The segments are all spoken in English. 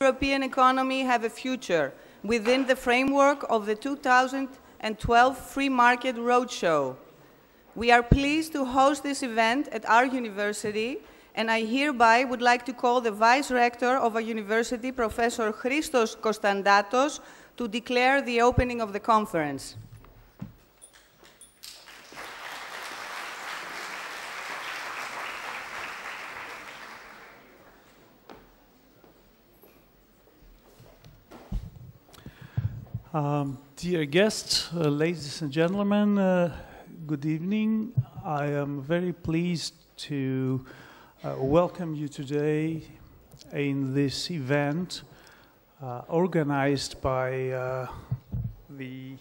European economy have a future within the framework of the 2012 Free Market Roadshow. We are pleased to host this event at our university, and I hereby would like to call the Vice Rector of our university, Professor Christos Konstantatos, to declare the opening of the conference. Dear guests, ladies and gentlemen, good evening. I am very pleased to welcome you today in this event organized by the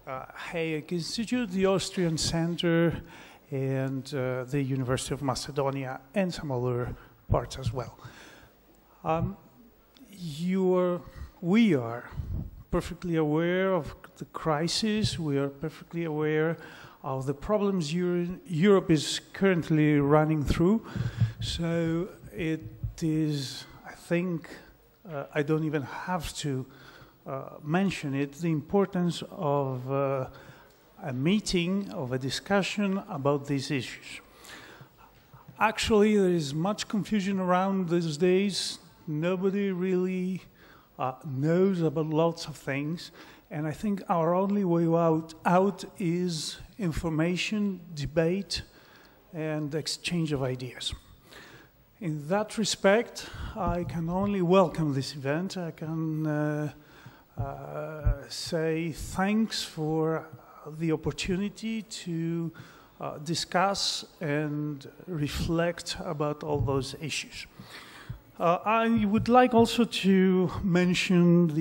Hayek Institute, the Austrian Center, and the University of Macedonia, and some other parts as well. We are perfectly aware of the crisis. We are perfectly aware of the problems Europe is currently running through. So it is, I think, I don't even have to mention it, the importance of a meeting, of a discussion about these issues. Actually, there is much confusion around these days. Nobody really knows about lots of things, and I think our only way out is information, debate, and exchange of ideas. In that respect, I can only welcome this event. I can say thanks for the opportunity to discuss and reflect about all those issues. I would like also to mention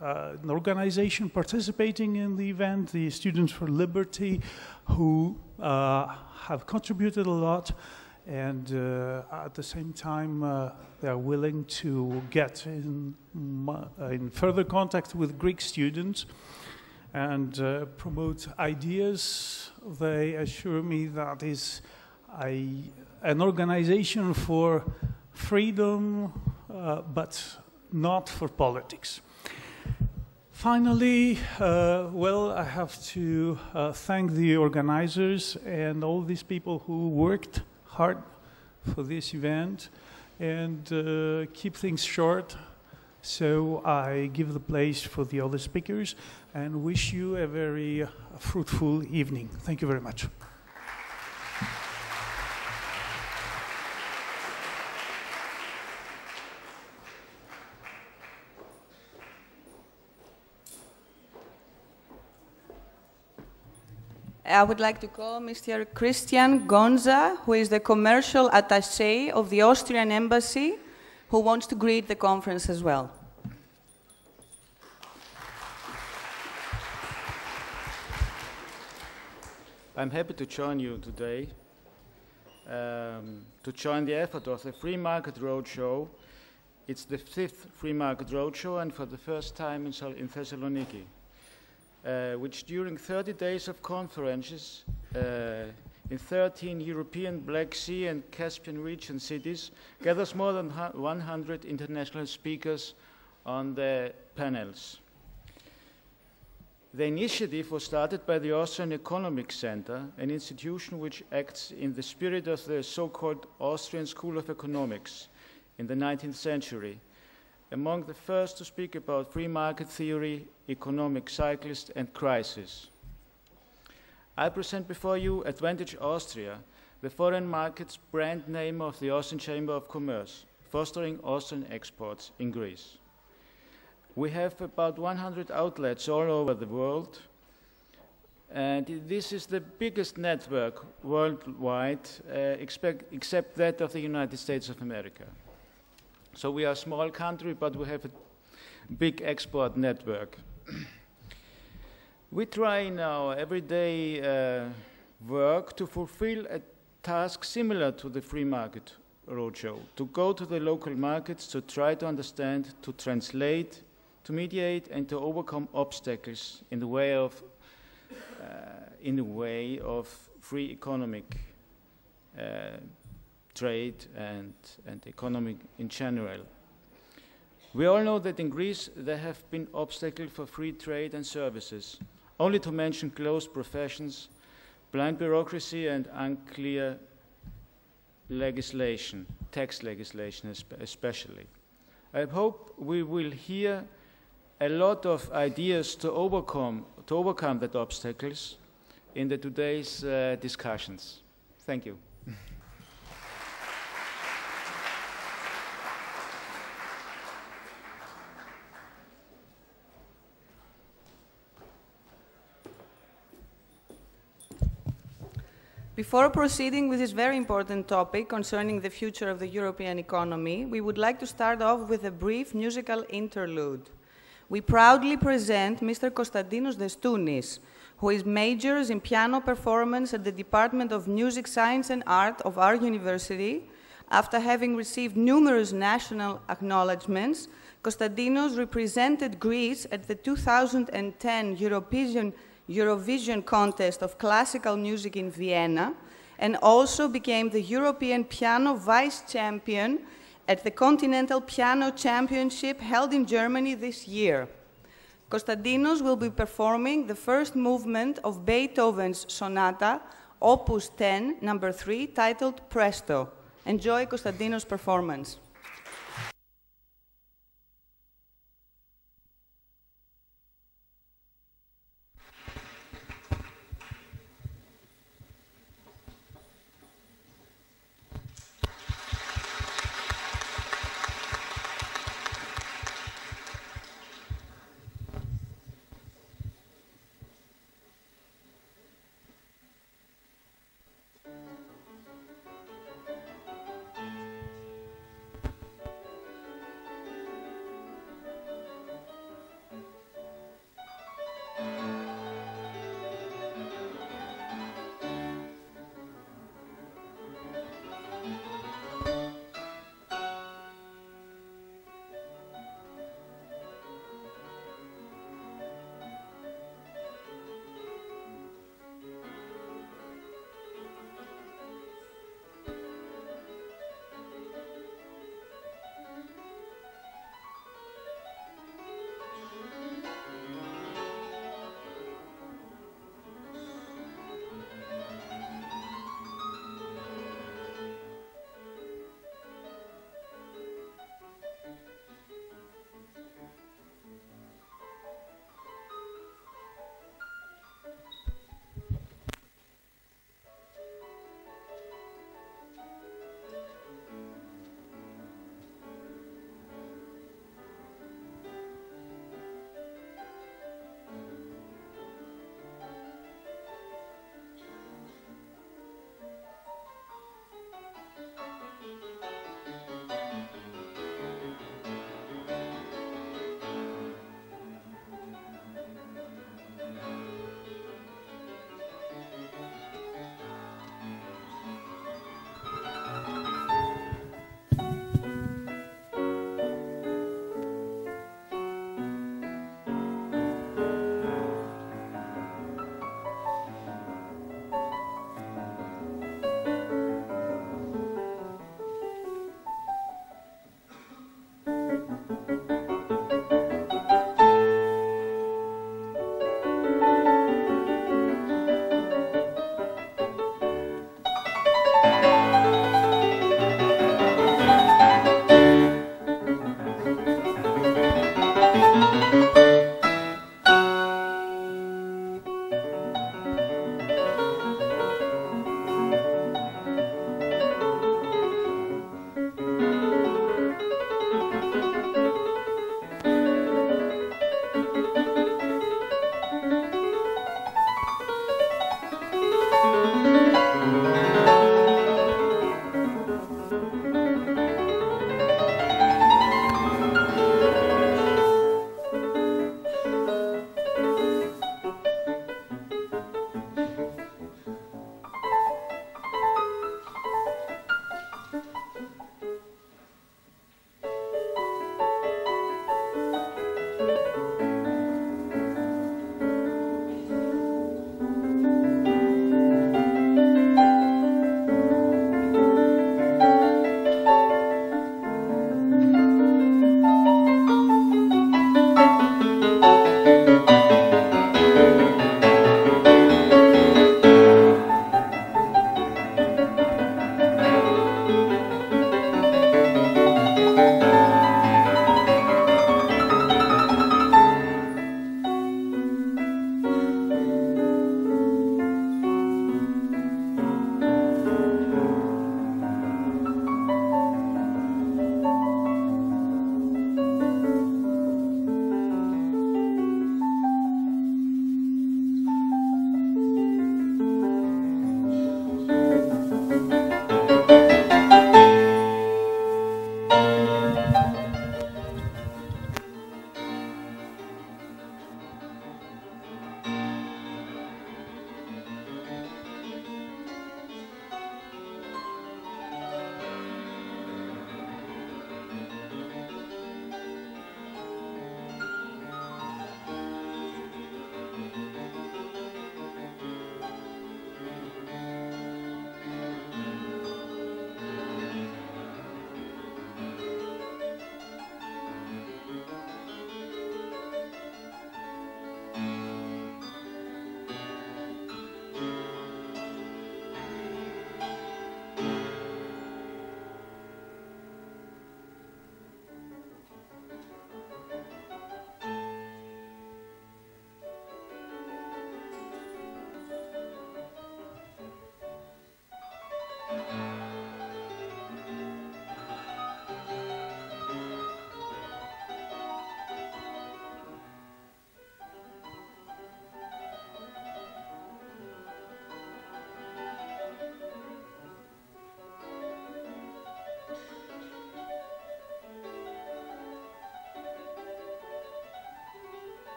an organization participating in the event, the Students for Liberty, who have contributed a lot, and at the same time they are willing to get in further contact with Greek students and promote ideas. They assure me that is an organization for freedom, but not for politics. Finally, well, I have to thank the organizers and all these people who worked hard for this event and keep things short. So I give the place for the other speakers and wish you a very fruitful evening. Thank you very much. I would like to call Mr. Christian Gonza, who is the commercial attaché of the Austrian Embassy, who wants to greet the conference as well. I'm happy to join you today, to join the effort of the Free Market Roadshow. It's the 5th Free Market Roadshow, and for the first time in Thessaloniki. Which during 30 days of conferences in 13 European Black Sea and Caspian region cities gathers more than 100 international speakers on the panels. The initiative was started by the Austrian Economic Center, an institution which acts in the spirit of the so-called Austrian School of Economics in the 19th century. Among the first to speak about free market theory, economic cycles, and crisis. I present before you Advantage Austria, the foreign markets brand name of the Austrian Chamber of Commerce, fostering Austrian exports in Greece. We have about 100 outlets all over the world, and this is the biggest network worldwide, except that of the United States of America. So we are a small country, but we have a big export network. We try in our everyday work to fulfill a task similar to the Free Market Roadshow, to go to the local markets, to try to understand, to translate, to mediate, and to overcome obstacles in the way of free economic trade and economy in general. We all know that in Greece there have been obstacles for free trade and services, only to mention closed professions, blind bureaucracy and unclear legislation, tax legislation especially. I hope we will hear a lot of ideas to overcome that obstacles in today's discussions. Thank you. Before proceeding with this very important topic concerning the future of the European economy, we would like to start off with a brief musical interlude. We proudly present Mr. Konstantinos Destounis, who is majors in piano performance at the Department of Music, Science and Art of our university. After having received numerous national acknowledgements, Konstantinos represented Greece at the 2010 Eurovision Contest of Classical Music in Vienna, and also became the European Piano Vice Champion at the Continental Piano Championship held in Germany this year. Konstantinos will be performing the first movement of Beethoven's Sonata, Opus 10, number 3, titled Presto. Enjoy Konstantinos' performance.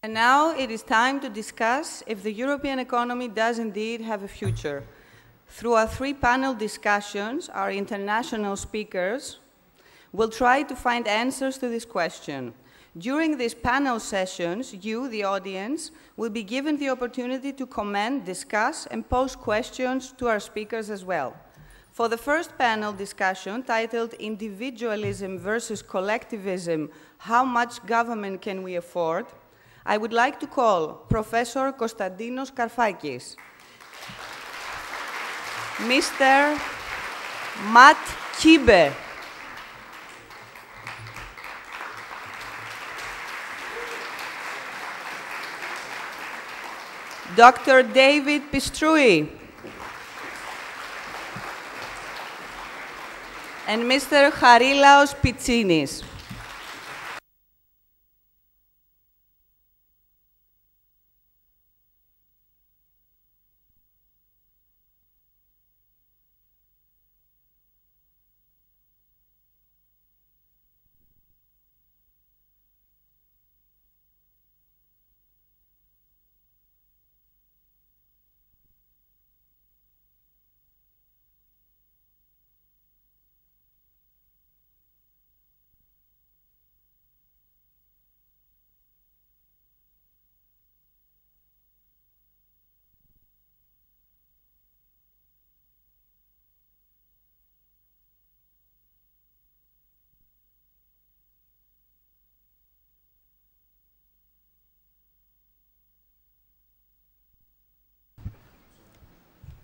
And now it is time to discuss if the European economy does indeed have a future. Through our three panel discussions, our international speakers will try to find answers to this question. During these panel sessions, you, the audience, will be given the opportunity to comment, discuss, and pose questions to our speakers as well. For the first panel discussion, titled Individualism versus Collectivism, How Much Government Can We Afford?, I would like to call Professor Konstantinos Karfakis, Mr. Matt Kibe, Dr. David Pistrui, and Mr. Charilaos Pitsinis.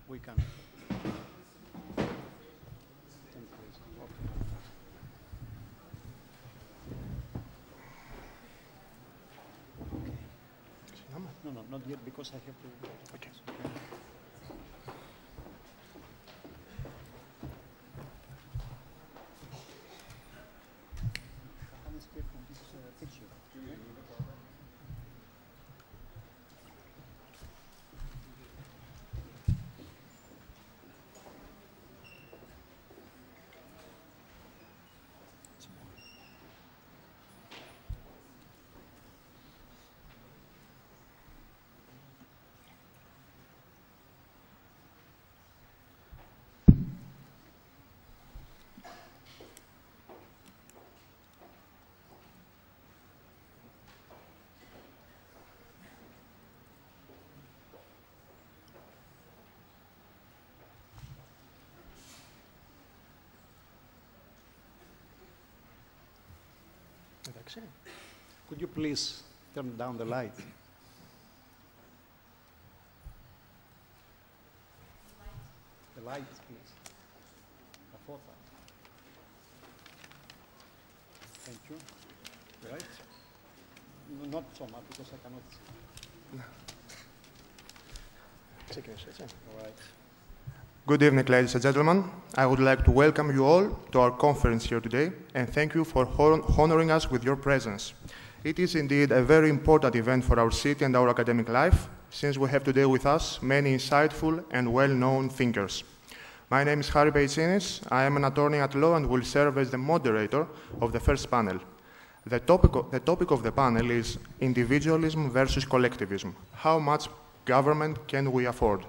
We can. No, not yet, because I have to. Okay. Could you please turn down the light? The lights, please. The photo. Thank you. Right? No, not so much, because I cannot see. All right. Good evening, ladies and gentlemen. I would like to welcome you all to our conference here today, and thank you for honoring us with your presence. It is indeed a very important event for our city and our academic life, since we have today with us many insightful and well-known thinkers. My name is Harry Peitsinis. I am an attorney at law and will serve as the moderator of the first panel. The topic of the panel is individualism versus collectivism. How much government can we afford?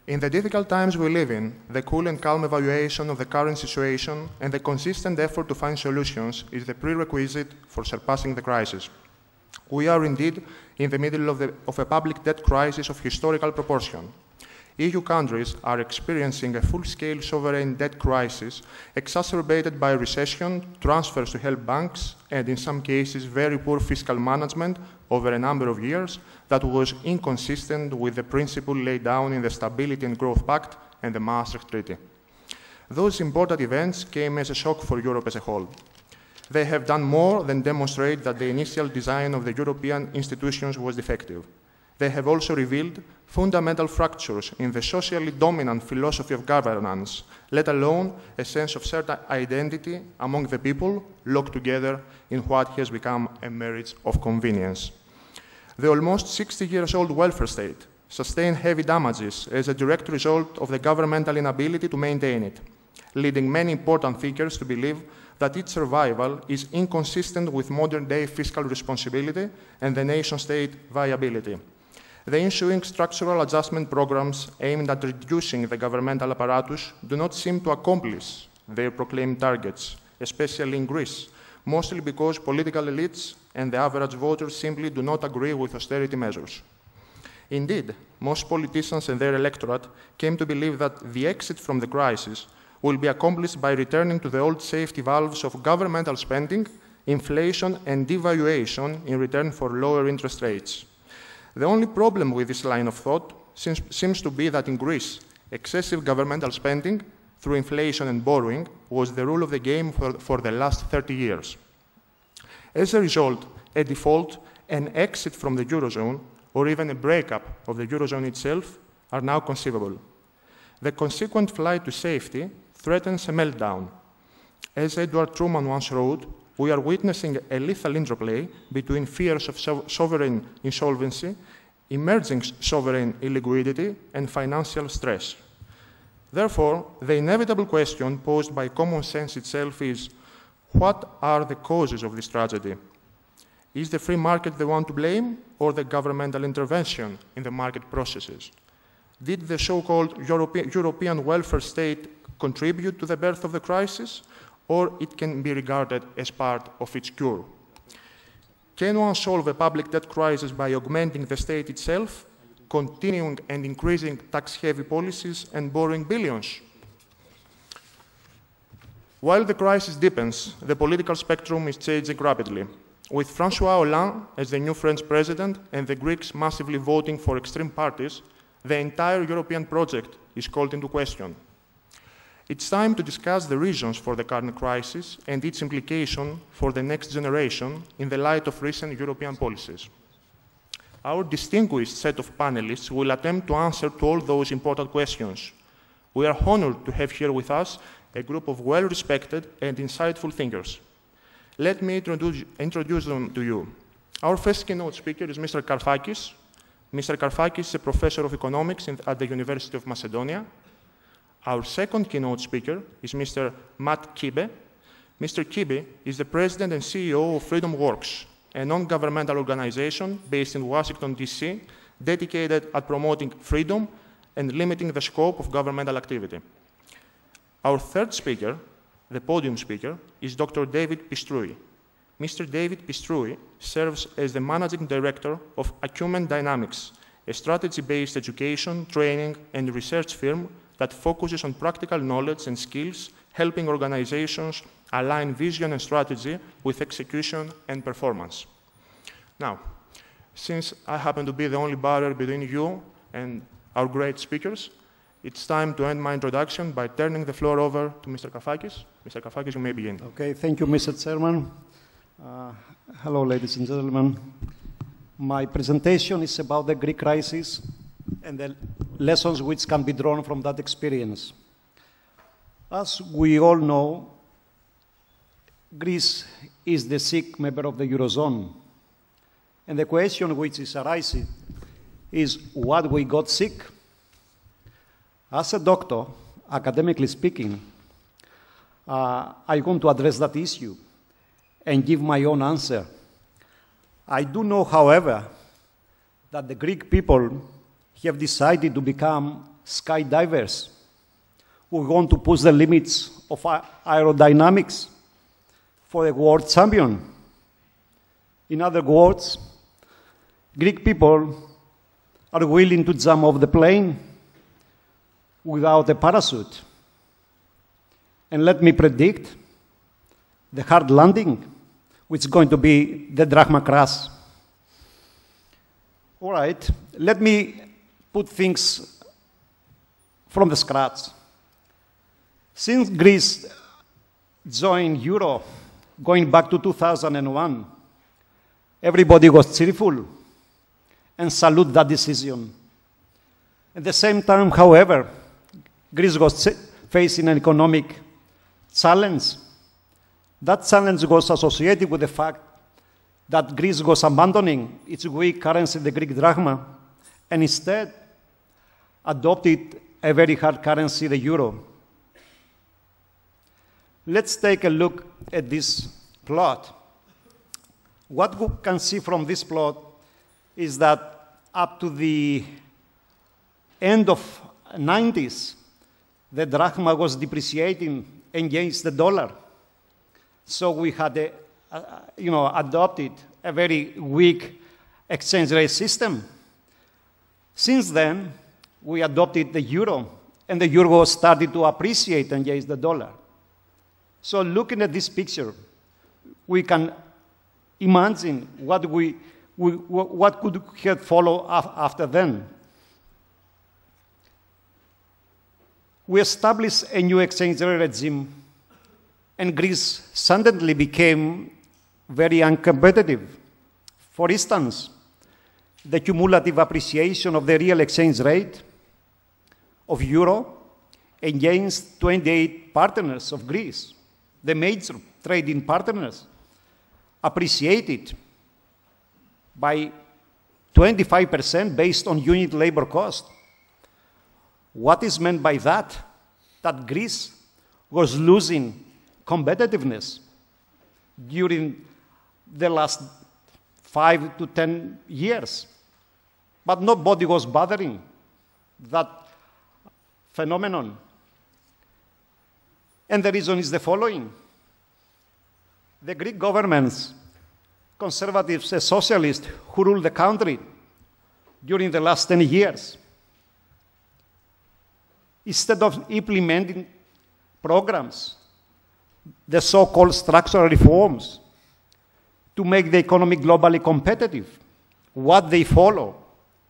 In the difficult times we live in, the cool and calm evaluation of the current situation and the consistent effort to find solutions is the prerequisite for surpassing the crisis. We are indeed in the middle of a public debt crisis of historical proportion. EU countries are experiencing a full-scale sovereign debt crisis exacerbated by recession, transfers to help banks, and in some cases very poor fiscal management over a number of years that was inconsistent with the principle laid down in the Stability and Growth Pact and the Maastricht Treaty. Those important events came as a shock for Europe as a whole. They have done more than demonstrate that the initial design of the European institutions was defective. They have also revealed fundamental fractures in the socially dominant philosophy of governance, let alone a sense of certain identity among the people locked together in what has become a marriage of convenience. The almost 60-year-old welfare state sustained heavy damages as a direct result of the governmental inability to maintain it. leading many important thinkers to believe that its survival is inconsistent with modern-day fiscal responsibility and the nation-state viability. The ensuing structural adjustment programs aimed at reducing the governmental apparatus do not seem to accomplish their proclaimed targets, especially in Greece, mostly because political elites and the average voter simply do not agree with austerity measures. Indeed, most politicians and their electorate came to believe that the exit from the crisis will be accomplished by returning to the old safety valves of governmental spending, inflation, and devaluation in return for lower interest rates. The only problem with this line of thought seems to be that in Greece, excessive governmental spending through inflation and borrowing was the rule of the game for the last 30 years. As a result, a default, an exit from the Eurozone, or even a breakup of the Eurozone itself are now conceivable. The consequent flight to safety threatens a meltdown. As Edward Truman once wrote, we are witnessing a lethal interplay between fears of sovereign insolvency, emerging sovereign illiquidity, and financial stress. Therefore, the inevitable question posed by common sense itself is, what are the causes of this tragedy? Is the free market the one to blame, or the governmental intervention in the market processes? Did the so-called European welfare state contribute to the birth of the crisis, or it can be regarded as part of its cure? Can one solve a public debt crisis by augmenting the state itself, continuing and increasing tax-heavy policies and borrowing billions? While the crisis deepens, the political spectrum is changing rapidly. With François Hollande as the new French president and the Greeks massively voting for extreme parties, the entire European project is called into question. It's time to discuss the reasons for the current crisis and its implication for the next generation in the light of recent European policies. Our distinguished set of panelists will attempt to answer to all those important questions. We are honored to have here with us a group of well-respected and insightful thinkers. Let me introduce them to you. Our first keynote speaker is Mr. Karfakis. Mr. Karfakis is a professor of economics at the University of Macedonia. Our second keynote speaker is Mr. Matt Kibe. Mr. Kibe is the president and CEO of Freedom Works, a non-governmental organization based in Washington, D.C., dedicated at promoting freedom and limiting the scope of governmental activity. Our third speaker, the podium speaker, is Dr. David Pistrui. Mr. David Pistrui serves as the managing director of Acumen Dynamics, a strategy-based education, training, and research firm that focuses on practical knowledge and skills, helping organizations align vision and strategy with execution and performance. Now, since I happen to be the only barrier between you and our great speakers, it's time to end my introduction by turning the floor over to Mr. Karfakis. Mr. Karfakis, you may begin. Okay, thank you, Mr. Chairman. Hello, ladies and gentlemen. My presentation is about the Greek crisis and the lessons which can be drawn from that experience. As we all know, Greece is the sick member of the Eurozone. And the question which is arising is what we got sick. As a doctor, academically speaking, I want to address that issue and give my own answer. I do know, however, that the Greek people have decided to become skydivers who want to push the limits of aerodynamics for a world champion. In other words, Greek people are willing to jump off the plane without a parachute. And let me predict the hard landing, which is going to be the drachma crash. All right, let me put things from the scratch. Since Greece joined Euro, going back to 2001, everybody was cheerful and salute that decision. At the same time, however, Greece was facing an economic challenge. That challenge was associated with the fact that Greece was abandoning its weak currency, the Greek drachma, and instead adopted a very hard currency, the euro. Let's take a look at this plot. What we can see from this plot is that up to the end of 90s, the drachma was depreciating against the dollar. So we had adopted a very weak exchange rate system. Since then, we adopted the euro, and the euro started to appreciate against the dollar. So looking at this picture, we can imagine what could have followed after then. We established a new exchange rate regime, and Greece suddenly became very uncompetitive. For instance, the cumulative appreciation of the real exchange rate of euro against 28 partners of Greece, the major trading partners, appreciated by 25% based on unit labor cost. What is meant by that? That Greece was losing competitiveness during the last 5 to 10 years. But nobody was bothering that phenomenon. And the reason is the following. The Greek governments, conservatives and socialists who ruled the country during the last 10 years, instead of implementing programs, the so-called structural reforms, to make the economy globally competitive, what they follow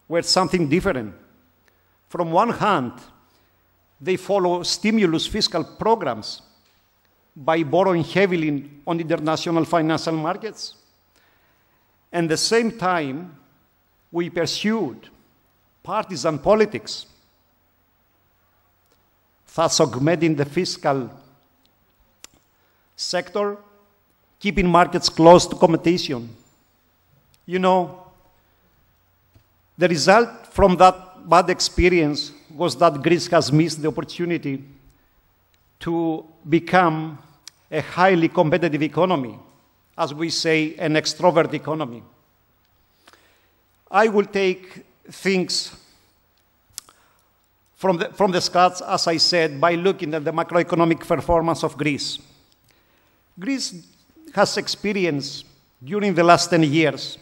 were something different. From one hand, they follow stimulus fiscal programs by borrowing heavily on international financial markets. And at the same time, we pursued partisan politics, thus augmenting the fiscal sector, keeping markets close to competition. You know, the result from that bad experience was that Greece has missed the opportunity to become a highly competitive economy, as we say, an extrovert economy. I will take things from the scratch, as I said, by looking at the macroeconomic performance of Greece. Greece has experienced, during the last 10 years,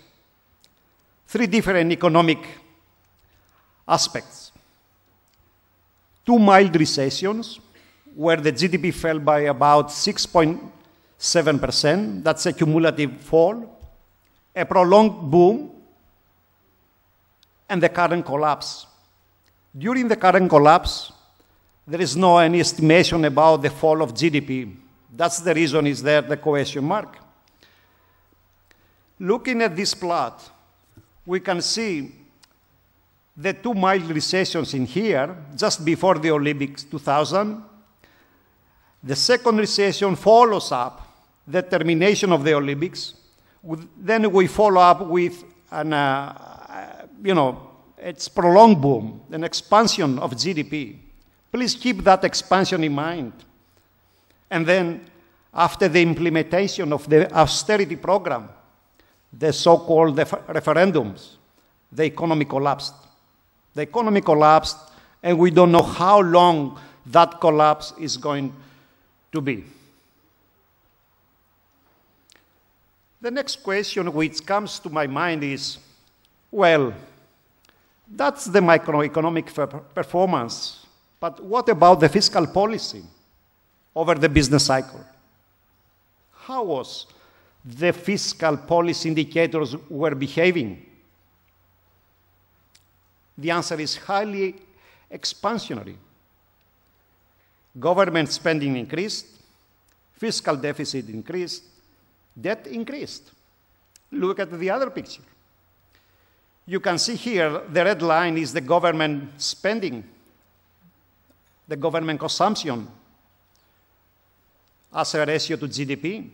3 different economic aspects. 2 mild recessions, where the GDP fell by about 6.7%, that's a cumulative fall, a prolonged boom, and the current collapse. During the current collapse, there is no any estimation about the fall of GDP. That's the reason is there the question mark. Looking at this plot, we can see the 2 mild recessions in here, just before the Olympics 2000. The second recession follows up the termination of the Olympics. Then we follow up with an, it's prolonged boom, an expansion of GDP. Please keep that expansion in mind. And then, after the implementation of the austerity program, the so-called referendums, the economy collapsed. The economy collapsed, and we don't know how long that collapse is going to be. The next question which comes to my mind is, well, that's the microeconomic performance, but what about the fiscal policy over the business cycle? How was the fiscal policy indicators were behaving? The answer is highly expansionary. Government spending increased, fiscal deficit increased, debt increased. Look at the other picture. You can see here the red line is the government spending, the government consumption as a ratio to GDP.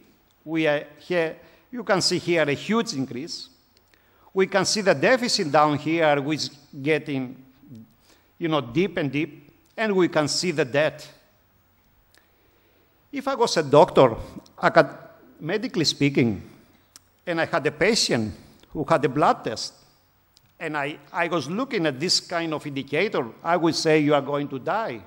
We are here, you can see here a huge increase. We can see the deficit down here, which is getting, deep and deep, and we can see the debt. If I was a doctor, medically speaking, and I had a patient who had a blood test, and I was looking at this kind of indicator, I would say you are going to die.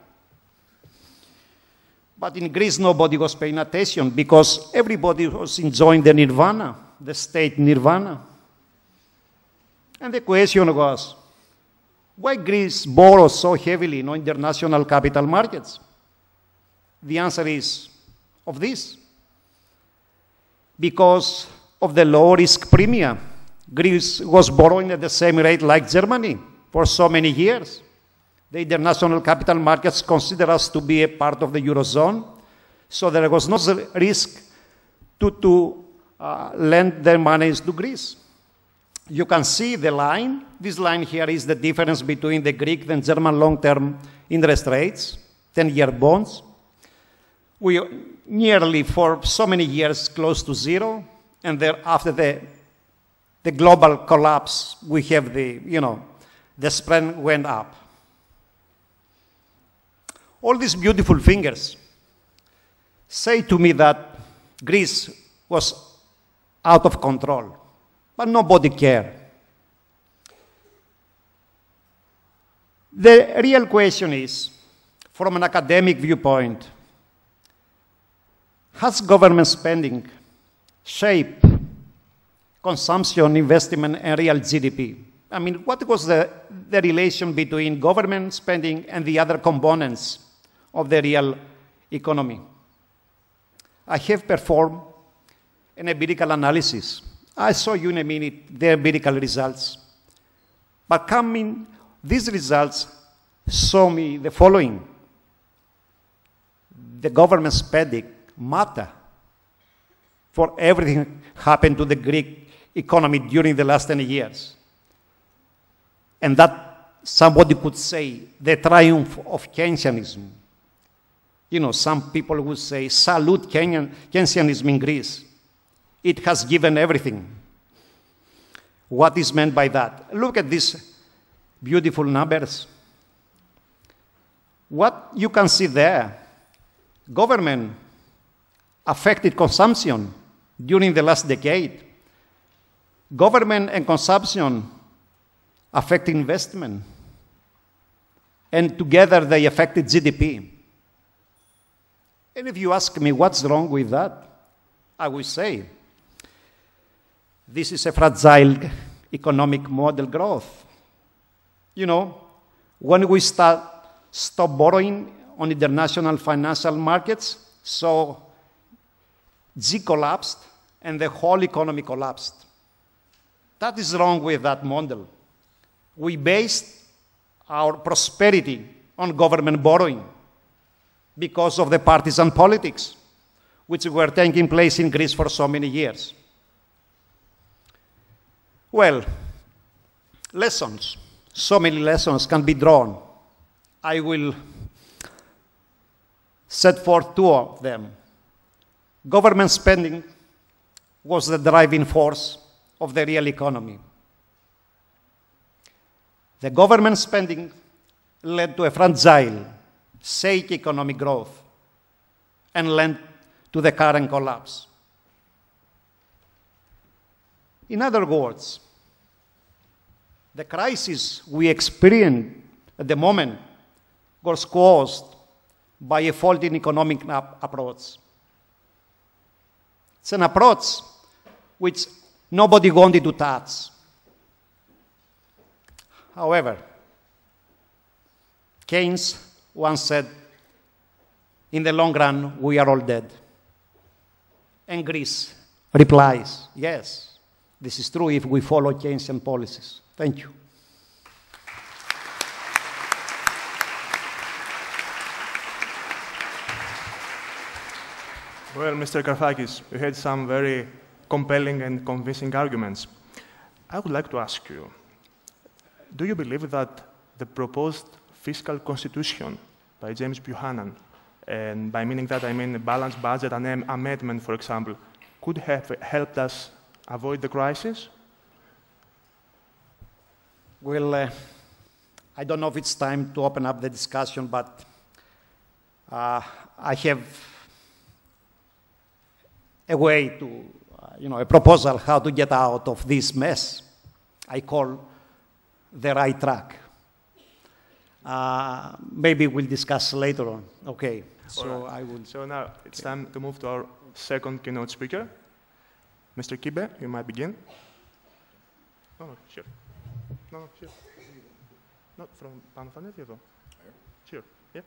But in Greece, nobody was paying attention because everybody was enjoying the nirvana, the state nirvana. And the question was, why Greece borrows so heavily in international capital markets? The answer is of this. Because of the low risk premium, Greece was borrowing at the same rate like Germany for so many years. The international capital markets consider us to be a part of the Eurozone, so there was no risk to lend their monies to Greece. You can see the line. This line here is the difference between the Greek and German long-term interest rates, 10-year bonds. We nearly for so many years close to zero, and then after the global collapse, we have the spread went up. All these beautiful fingers say to me that Greece was out of control, but nobody cared. The real question is, from an academic viewpoint, has government spending shaped consumption, investment, and real GDP? I mean, what was the relation between government spending and the other components of the real economy? I have performed an empirical analysis. I'll show you in a minute the empirical results. But these results show me the following. The government spending matter for everything happened to the Greek economy during the last 10 years. And that somebody could say the triumph of Keynesianism. Some people would say, salute Keynesianism in Greece. It has given everything. What is meant by that? Look at these beautiful numbers. What you can see there, government affected consumption during the last decade. Government and consumption affect investment. And together they affected GDP. And if you ask me what's wrong with that, I will say, this is a fragile economic model growth. When we stop borrowing on international financial markets, so G collapsed and the whole economy collapsed. That is wrong with that model. We based our prosperity on government borrowing because of the partisan politics which were taking place in Greece for so many years. Well, lessons. So many lessons can be drawn. I will set forth two of them. Government spending was the driving force of the real economy. The government spending led to a fragile, shaky economic growth and led to the current collapse. In other words, the crisis we experience at the moment was caused by a faulty economic approach. It's an approach which nobody wanted to touch. However, Keynes once said, in the long run, we are all dead. And Greece replies, yes, this is true if we follow Keynesian policies. Thank you. Well, Mr. Karfakis, you had some very compelling and convincing arguments. I would like to ask you, do you believe that the proposed fiscal constitution by James Buchanan, and by meaning that I mean a balanced budget and amendment, for example, could have helped us avoid the crisis? Well, I don't know if it's time to open up the discussion, but I have a way to, a proposal how to get out of this mess I call the right track. Maybe we'll discuss later on. Okay, so right. I will. So now it's time to move to our second keynote speaker. Mr. Kibe, you might begin. No, sure. No, sure. Not from Panathanathi, though. Sure, yeah.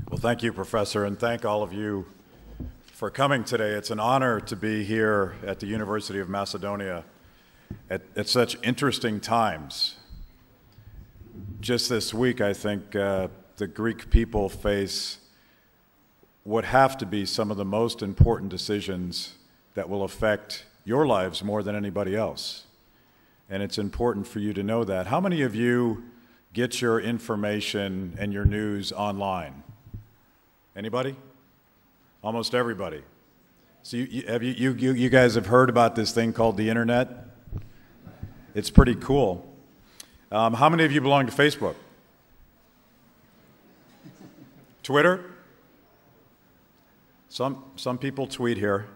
Well, thank you, Professor, and thank all of you for coming today. It's an honor to be here at the University of Macedonia at such interesting times. Just this week, I think the Greek people face what have to be some of the most important decisions that will affect your lives more than anybody else. And it's important for you to know that. How many of you get your information and your news online? Anybody? Almost everybody. So you guys have heard about this thing called the internet? It's pretty cool. How many of you belong to Facebook? Twitter? Some people tweet here.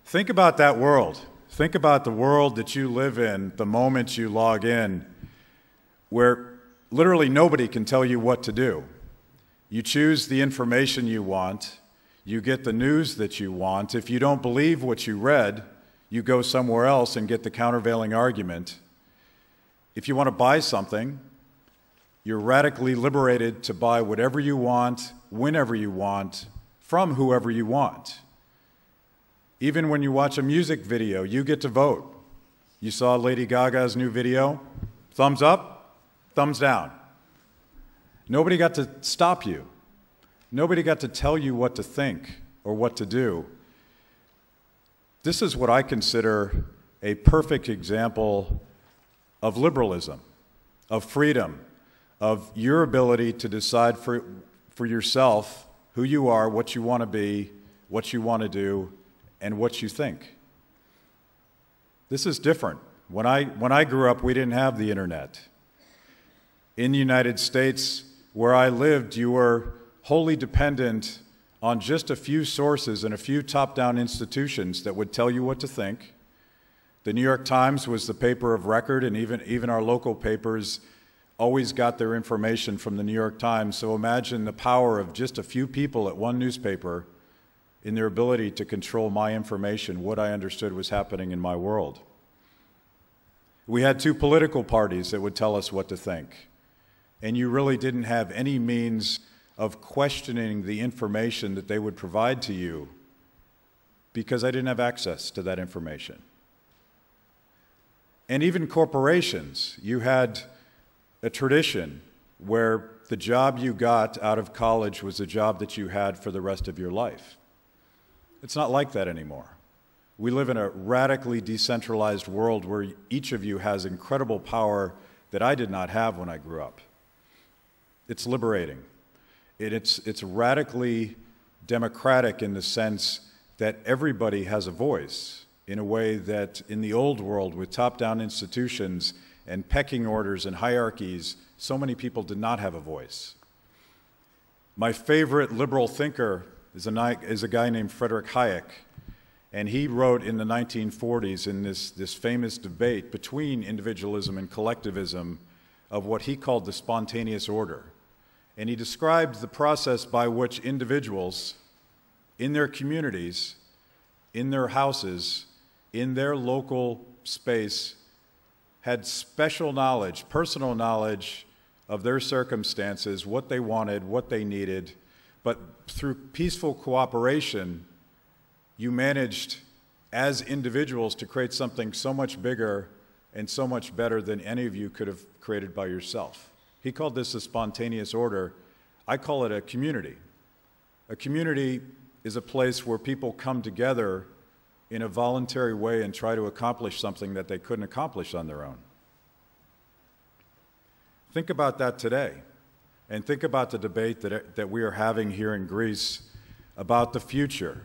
Think about that world. Think about the world that you live in the moment you log in, where literally nobody can tell you what to do. You choose the information you want. You get the news that you want. If you don't believe what you read, you go somewhere else and get the countervailing argument. If you want to buy something, you're radically liberated to buy whatever you want, whenever you want, from whoever you want. Even when you watch a music video, you get to vote. You saw Lady Gaga's new video? Thumbs up, thumbs down. Nobody got to stop you. Nobody got to tell you what to think or what to do. This is what I consider a perfect example of liberalism, of freedom, of your ability to decide for yourself who you are, what you want to be, what you want to do, and what you think. This is different. When I grew up, we didn't have the internet. In the United States, where I lived, you were wholly dependent on just a few sources and a few top-down institutions that would tell you what to think. The New York Times was the paper of record, and even our local papers always got their information from the New York Times. So imagine the power of just a few people at one newspaper in their ability to control my information, what I understood was happening in my world. We had two political parties that would tell us what to think, and you really didn't have any means of questioning the information that they would provide to you because I didn't have access to that information. And even corporations, you had a tradition where the job you got out of college was a job that you had for the rest of your life. It's not like that anymore. We live in a radically decentralized world where each of you has incredible power that I did not have when I grew up. It's liberating. It's radically democratic in the sense that everybody has a voice in a way that in the old world with top-down institutions and pecking orders and hierarchies, so many people did not have a voice. My favorite liberal thinker is a guy named Friedrich Hayek, and he wrote in the 1940s in this famous debate between individualism and collectivism of what he called the spontaneous order. And he described the process by which individuals in their communities, in their houses, in their local space, had special knowledge, personal knowledge of their circumstances, what they wanted, what they needed, but through peaceful cooperation, you managed as individuals to create something so much bigger and so much better than any of you could have created by yourself. He called this a spontaneous order. I call it a community. A community is a place where people come together in a voluntary way and try to accomplish something that they couldn't accomplish on their own. Think about that today, and think about the debate that we are having here in Greece about the future.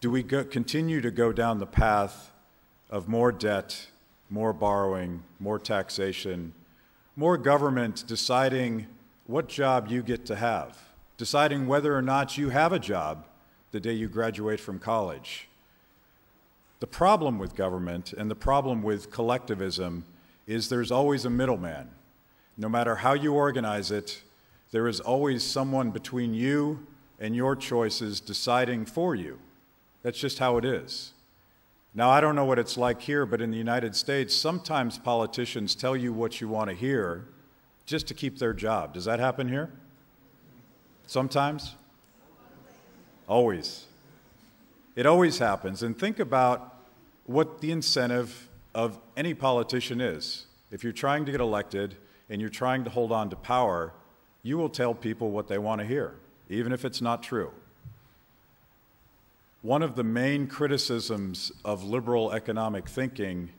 Do we continue to go down the path of more debt, more borrowing, more taxation, more government deciding what job you get to have, deciding whether or not you have a job the day you graduate from college. The problem with government and the problem with collectivism is there's always a middleman. No matter how you organize it, there is always someone between you and your choices deciding for you. That's just how it is. Now, I don't know what it's like here, but in the United States, sometimes politicians tell you what you want to hear just to keep their job. Does that happen here? Sometimes? Always. It always happens. And think about what the incentive of any politician is. If you're trying to get elected and you're trying to hold on to power, you will tell people what they want to hear, even if it's not true. One of the main criticisms of liberal economic thinking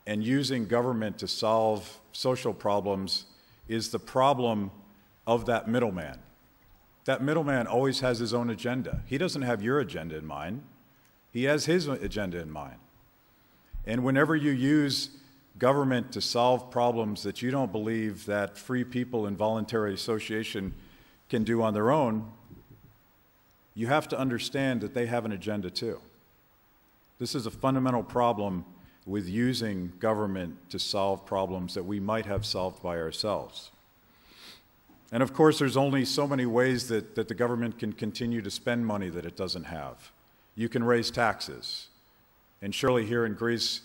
and using government to solve social problems is the problem of that middleman. That middleman always has his own agenda. He doesn't have your agenda in mind. He has his agenda in mind. And whenever you use government to solve problems that you don't believe that free people in voluntary association can do on their own, you have to understand that they have an agenda too. This is a fundamental problem with using government to solve problems that we might have solved by ourselves. And of course, there's only so many ways that the government can continue to spend money that it doesn't have. You can raise taxes. And surely here in Greece,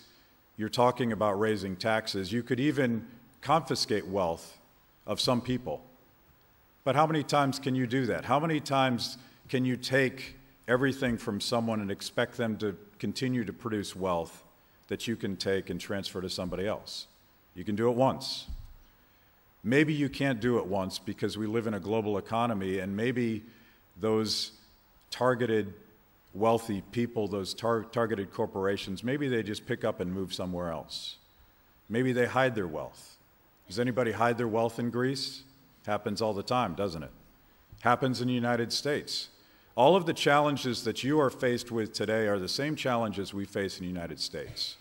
you're talking about raising taxes. You could even confiscate wealth of some people. But how many times can you do that? How many times can you take everything from someone and expect them to continue to produce wealth that you can take and transfer to somebody else? You can do it once. Maybe you can't do it once because we live in a global economy, and maybe those targeted wealthy people, those targeted corporations, maybe they just pick up and move somewhere else. Maybe they hide their wealth. Does anybody hide their wealth in Greece? Happens all the time, doesn't it? Happens in the United States. All of the challenges that you are faced with today are the same challenges we face in the United States.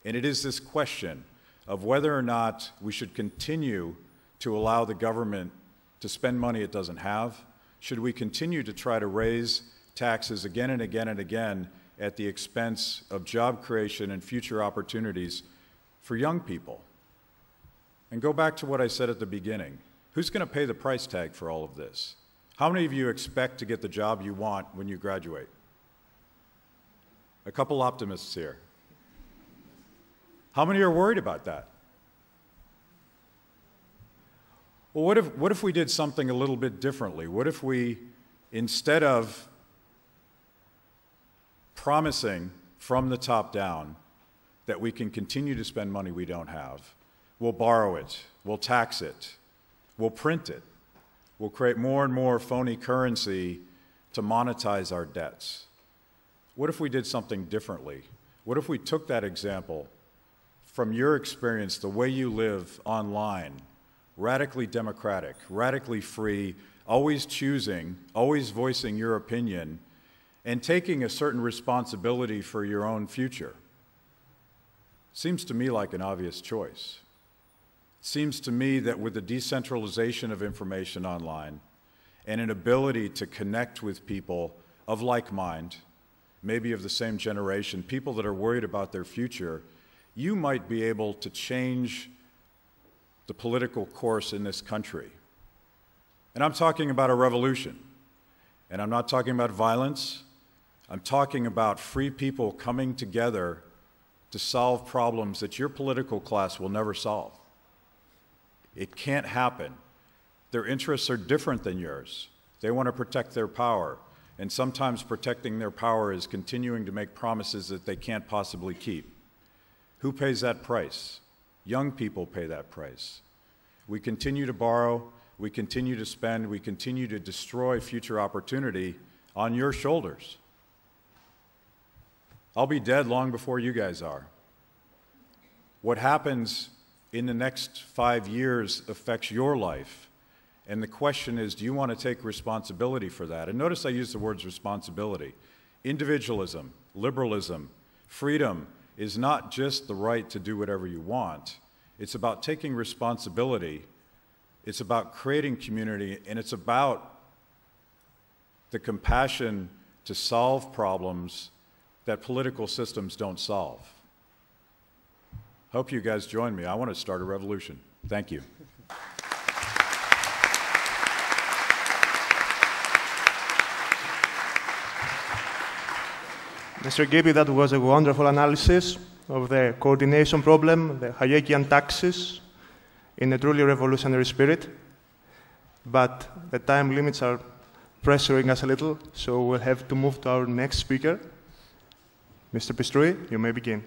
And it is this question of whether or not we should continue to allow the government to spend money it doesn't have. Should we continue to try to raise taxes again and again and again at the expense of job creation and future opportunities for young people? And go back to what I said at the beginning. Who's going to pay the price tag for all of this? How many of you expect to get the job you want when you graduate? A couple optimists here. How many are worried about that? Well, what if we did something a little bit differently? What if we, instead of promising from the top down that we can continue to spend money we don't have, we'll borrow it, we'll tax it, we'll print it, we'll create more and more phony currency to monetize our debts. What if we did something differently? What if we took that example from your experience, the way you live online, radically democratic, radically free, always choosing, always voicing your opinion, and taking a certain responsibility for your own future? Seems to me like an obvious choice. Seems to me that with the decentralization of information online and an ability to connect with people of like mind, maybe of the same generation, people that are worried about their future, you might be able to change the political course in this country. And I'm talking about a revolution. And I'm not talking about violence. I'm talking about free people coming together to solve problems that your political class will never solve. It can't happen. Their interests are different than yours. They want to protect their power. And sometimes protecting their power is continuing to make promises that they can't possibly keep. Who pays that price? Young people pay that price. We continue to borrow, we continue to spend, we continue to destroy future opportunity on your shoulders. I'll be dead long before you guys are. What happens in the next 5 years affects your life. And the question is, do you want to take responsibility for that? And notice I use the words responsibility. Individualism, liberalism, freedom is not just the right to do whatever you want. It's about taking responsibility It's about creating community, and it's about the compassion to solve problems that political systems don't solve. Hope you guys join me. I want to start a revolution. Thank you. Mr. Gibi, that was a wonderful analysis of the coordination problem, the Hayekian taxes, in a truly revolutionary spirit. But the time limits are pressuring us a little, so we'll have to move to our next speaker. Mr. Pistrui, you may begin.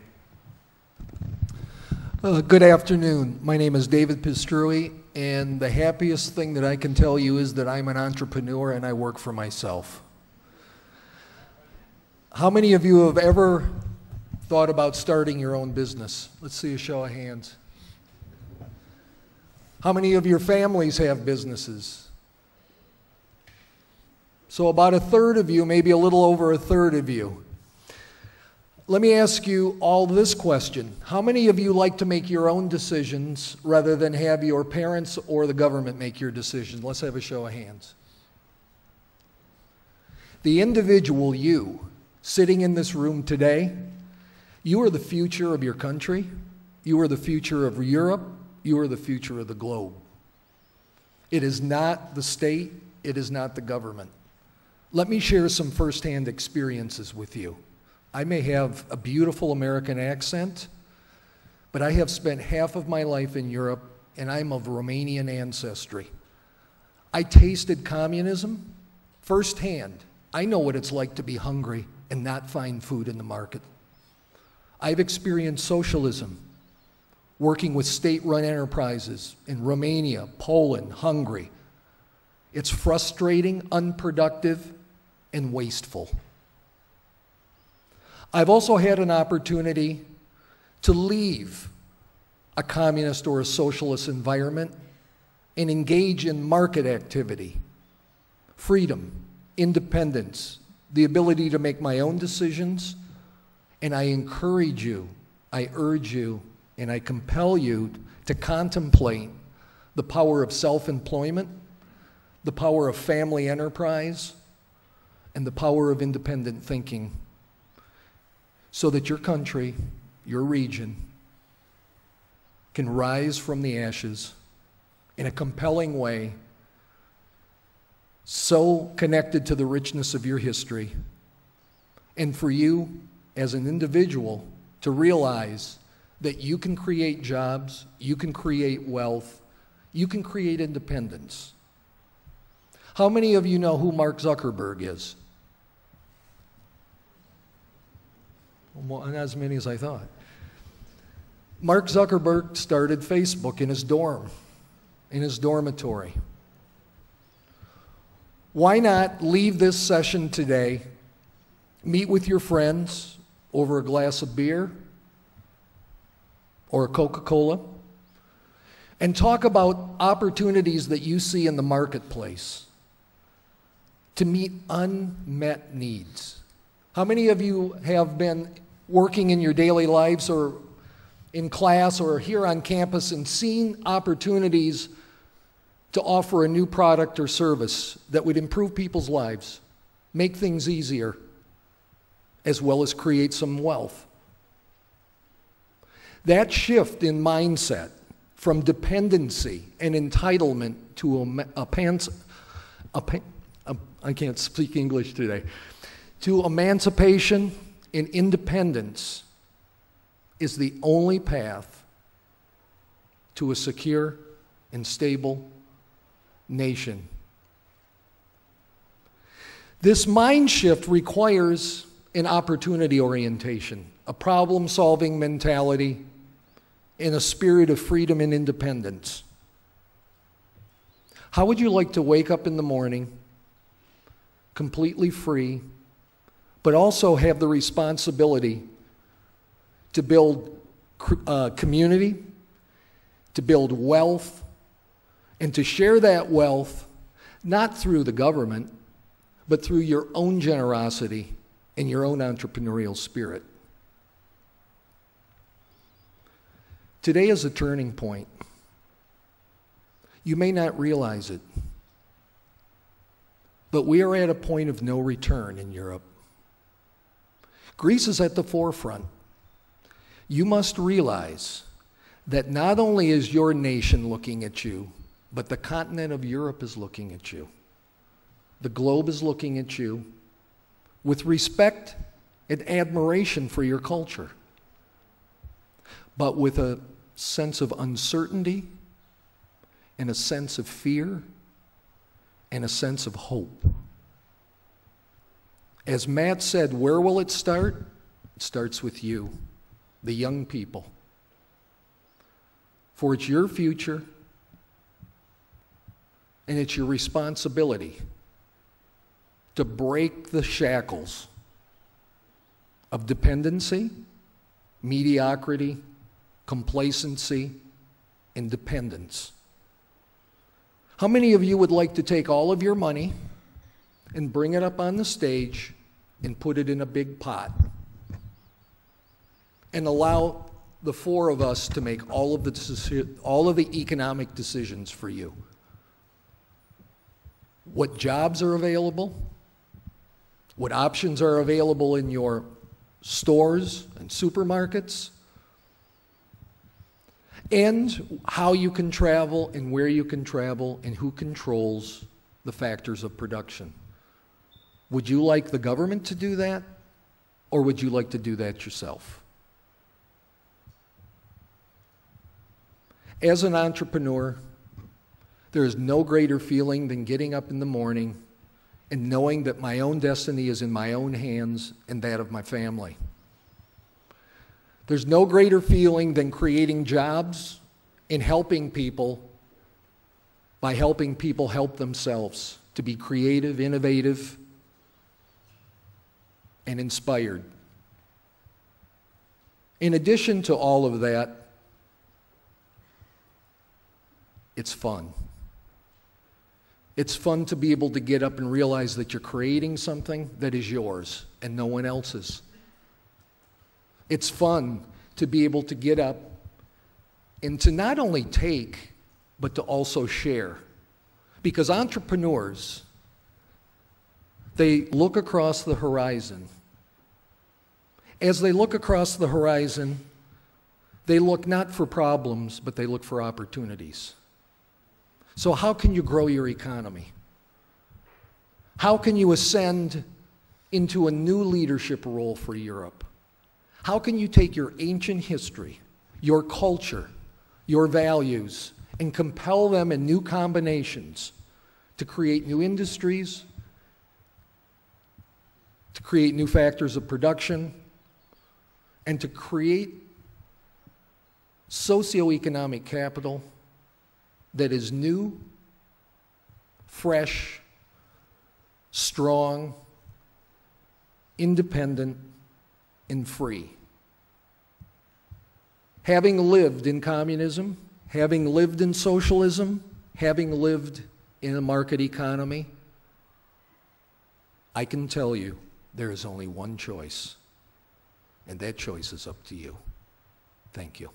Good afternoon. My name is David Pistrui, and the happiest thing that I can tell you is that I'm an entrepreneur and I work for myself. How many of you have ever thought about starting your own business? Let's see a show of hands. How many of your families have businesses? So about a third of you, maybe a little over a third of you. Let me ask you all this question. How many of you like to make your own decisions rather than have your parents or the government make your decisions? Let's have a show of hands. The individual you, sitting in this room today, you are the future of your country, you are the future of Europe, you are the future of the globe. It is not the state, it is not the government. Let me share some firsthand experiences with you. I may have a beautiful American accent, but I have spent half of my life in Europe, and I'm of Romanian ancestry. I tasted communism firsthand. I know what it's like to be hungry and not find food in the market. I've experienced socialism, working with state-run enterprises in Romania, Poland, Hungary. It's frustrating, unproductive, and wasteful. I've also had an opportunity to leave a communist or a socialist environment and engage in market activity, freedom, independence, the ability to make my own decisions, and I encourage you, I urge you, and I compel you to contemplate the power of self-employment, the power of family enterprise, and the power of independent thinking, so that your country, your region, can rise from the ashes in a compelling way, so connected to the richness of your history, and for you as an individual to realize that you can create jobs, you can create wealth, you can create independence. How many of you know who Mark Zuckerberg is? Well, not as many as I thought. Mark Zuckerberg started Facebook in his dorm, in his dormitory. Why not leave this session today, meet with your friends over a glass of beer or a Coca-Cola, and talk about opportunities that you see in the marketplace to meet unmet needs. How many of you have been working in your daily lives or in class or here on campus and seen opportunities to offer a new product or service that would improve people's lives, make things easier, as well as create some wealth? That shift in mindset from dependency and entitlement to I can't speak English today, to emancipation and independence is the only path to a secure and stable nation. This mind shift requires an opportunity orientation, a problem-solving mentality, and a spirit of freedom and independence. How would you like to wake up in the morning completely free, but also have the responsibility to build community, to build wealth, and to share that wealth not through the government, but through your own generosity and your own entrepreneurial spirit? Today is a turning point. You may not realize it, but we are at a point of no return in Europe. Greece is at the forefront. You must realize that not only is your nation looking at you, but the continent of Europe is looking at you. The globe is looking at you with respect and admiration for your culture, but with a sense of uncertainty and a sense of fear and a sense of hope. As Matt said, where will it start? It starts with you, the young people. For it's your future, and it's your responsibility to break the shackles of dependency, mediocrity, complacency, and dependence. How many of you would like to take all of your money and bring it up on the stage and put it in a big pot and allow the four of us to make all of the economic decisions for you? What jobs are available? What options are available in your stores and supermarkets? And how you can travel and where you can travel and who controls the factors of production. Would you like the government to do that, or would you like to do that yourself? As an entrepreneur, there is no greater feeling than getting up in the morning and knowing that my own destiny is in my own hands and that of my family. There's no greater feeling than creating jobs and helping people by helping people help themselves to be creative, innovative, and inspired. In addition to all of that, it's fun. It's fun to be able to get up and realize that you're creating something that is yours and no one else's. It's fun to be able to get up and to not only take, but to also share. Because entrepreneurs, they look across the horizon. As they look across the horizon, they look not for problems, but they look for opportunities. So how can you grow your economy? How can you ascend into a new leadership role for Europe? How can you take your ancient history, your culture, your values, and compel them in new combinations to create new industries, to create new factors of production, and to create socioeconomic capital that is new, fresh, strong, independent, and free. Having lived in communism, having lived in socialism, having lived in a market economy, I can tell you there is only one choice, and that choice is up to you. Thank you.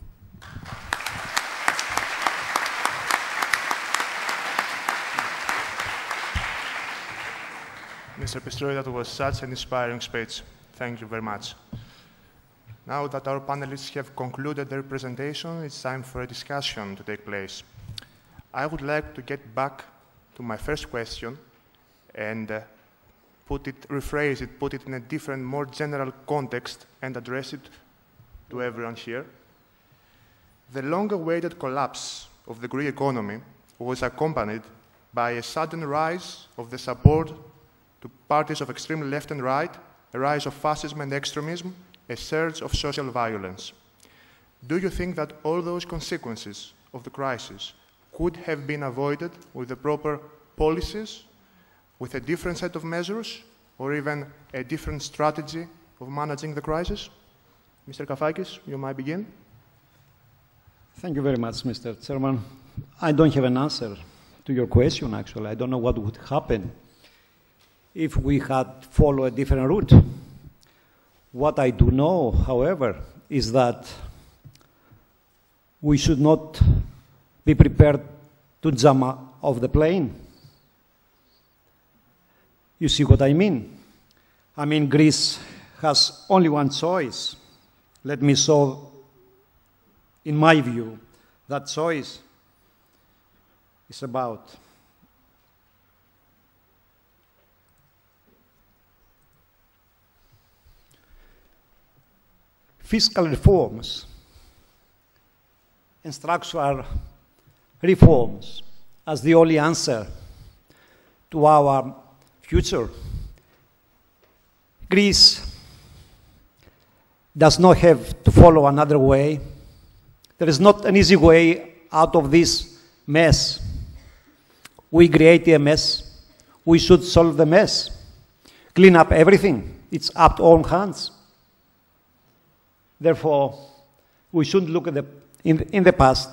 Mr. Pistroi, that was such an inspiring speech. Thank you very much. Now that our panelists have concluded their presentation, it's time for a discussion to take place. I would like to get back to my first question and rephrase it, put it in a different, more general context and address it to everyone here. The long-awaited collapse of the Greek economy was accompanied by a sudden rise of the support to parties of extreme left and right, a rise of fascism and extremism, a surge of social violence. Do you think that all those consequences of the crisis could have been avoided with the proper policies, with a different set of measures, or even a different strategy of managing the crisis? Mr. Kafakis, you might begin. Thank you very much, Mr. Chairman. I don't have an answer to your question, actually. I don't know what would happen if we had followed a different route. What I do know, however, is that we should not be prepared to jump off the plane. You see what I mean? I mean, Greece has only one choice. Let me show, in my view, that choice is about fiscal reforms and structural reforms as the only answer to our future. Greece does not have to follow another way. There is not an easy way out of this mess. We create a mess. We should solve the mess. Clean up everything. It's up to our own hands. Therefore, we shouldn't look at in the past,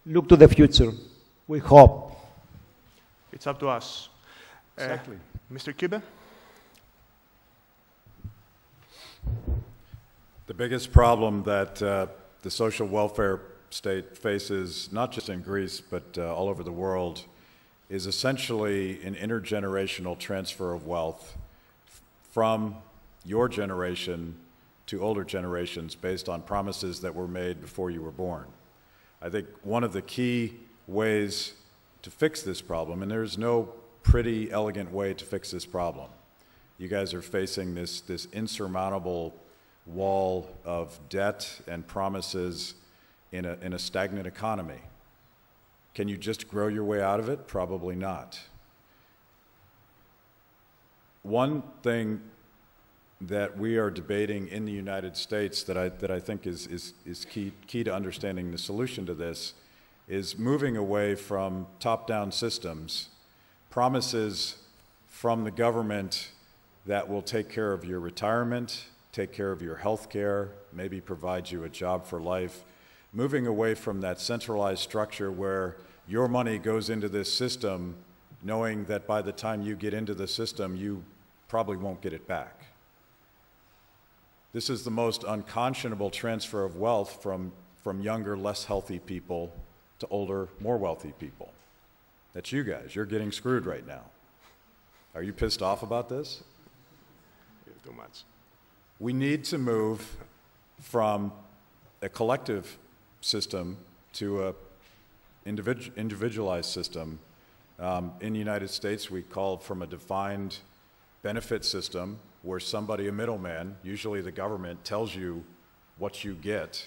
look to the future. We hope. It's up to us. Exactly. Mr. Kibe? The biggest problem that the social welfare state faces, not just in Greece, but all over the world, is essentially an intergenerational transfer of wealth from your generation to older generations based on promises that were made before you were born. I think one of the key ways to fix this problem, and there's no pretty, elegant way to fix this problem. You guys are facing this insurmountable wall of debt and promises in a stagnant economy. Can you just grow your way out of it? Probably not. One thing that we are debating in the United States that I think is key to understanding the solution to this is moving away from top-down systems, promises from the government that will take care of your retirement, take care of your health care, maybe provide you a job for life, moving away from that centralized structure where your money goes into this system knowing that by the time you get into the system, you probably won't get it back. This is the most unconscionable transfer of wealth from younger, less healthy people to older, more wealthy people. That's you guys. You're getting screwed right now. Are you pissed off about this? Too much. We need to move from a collective system to a individualized system. In the United States, we call from a defined benefit system where somebody, a middleman, usually the government, tells you what you get,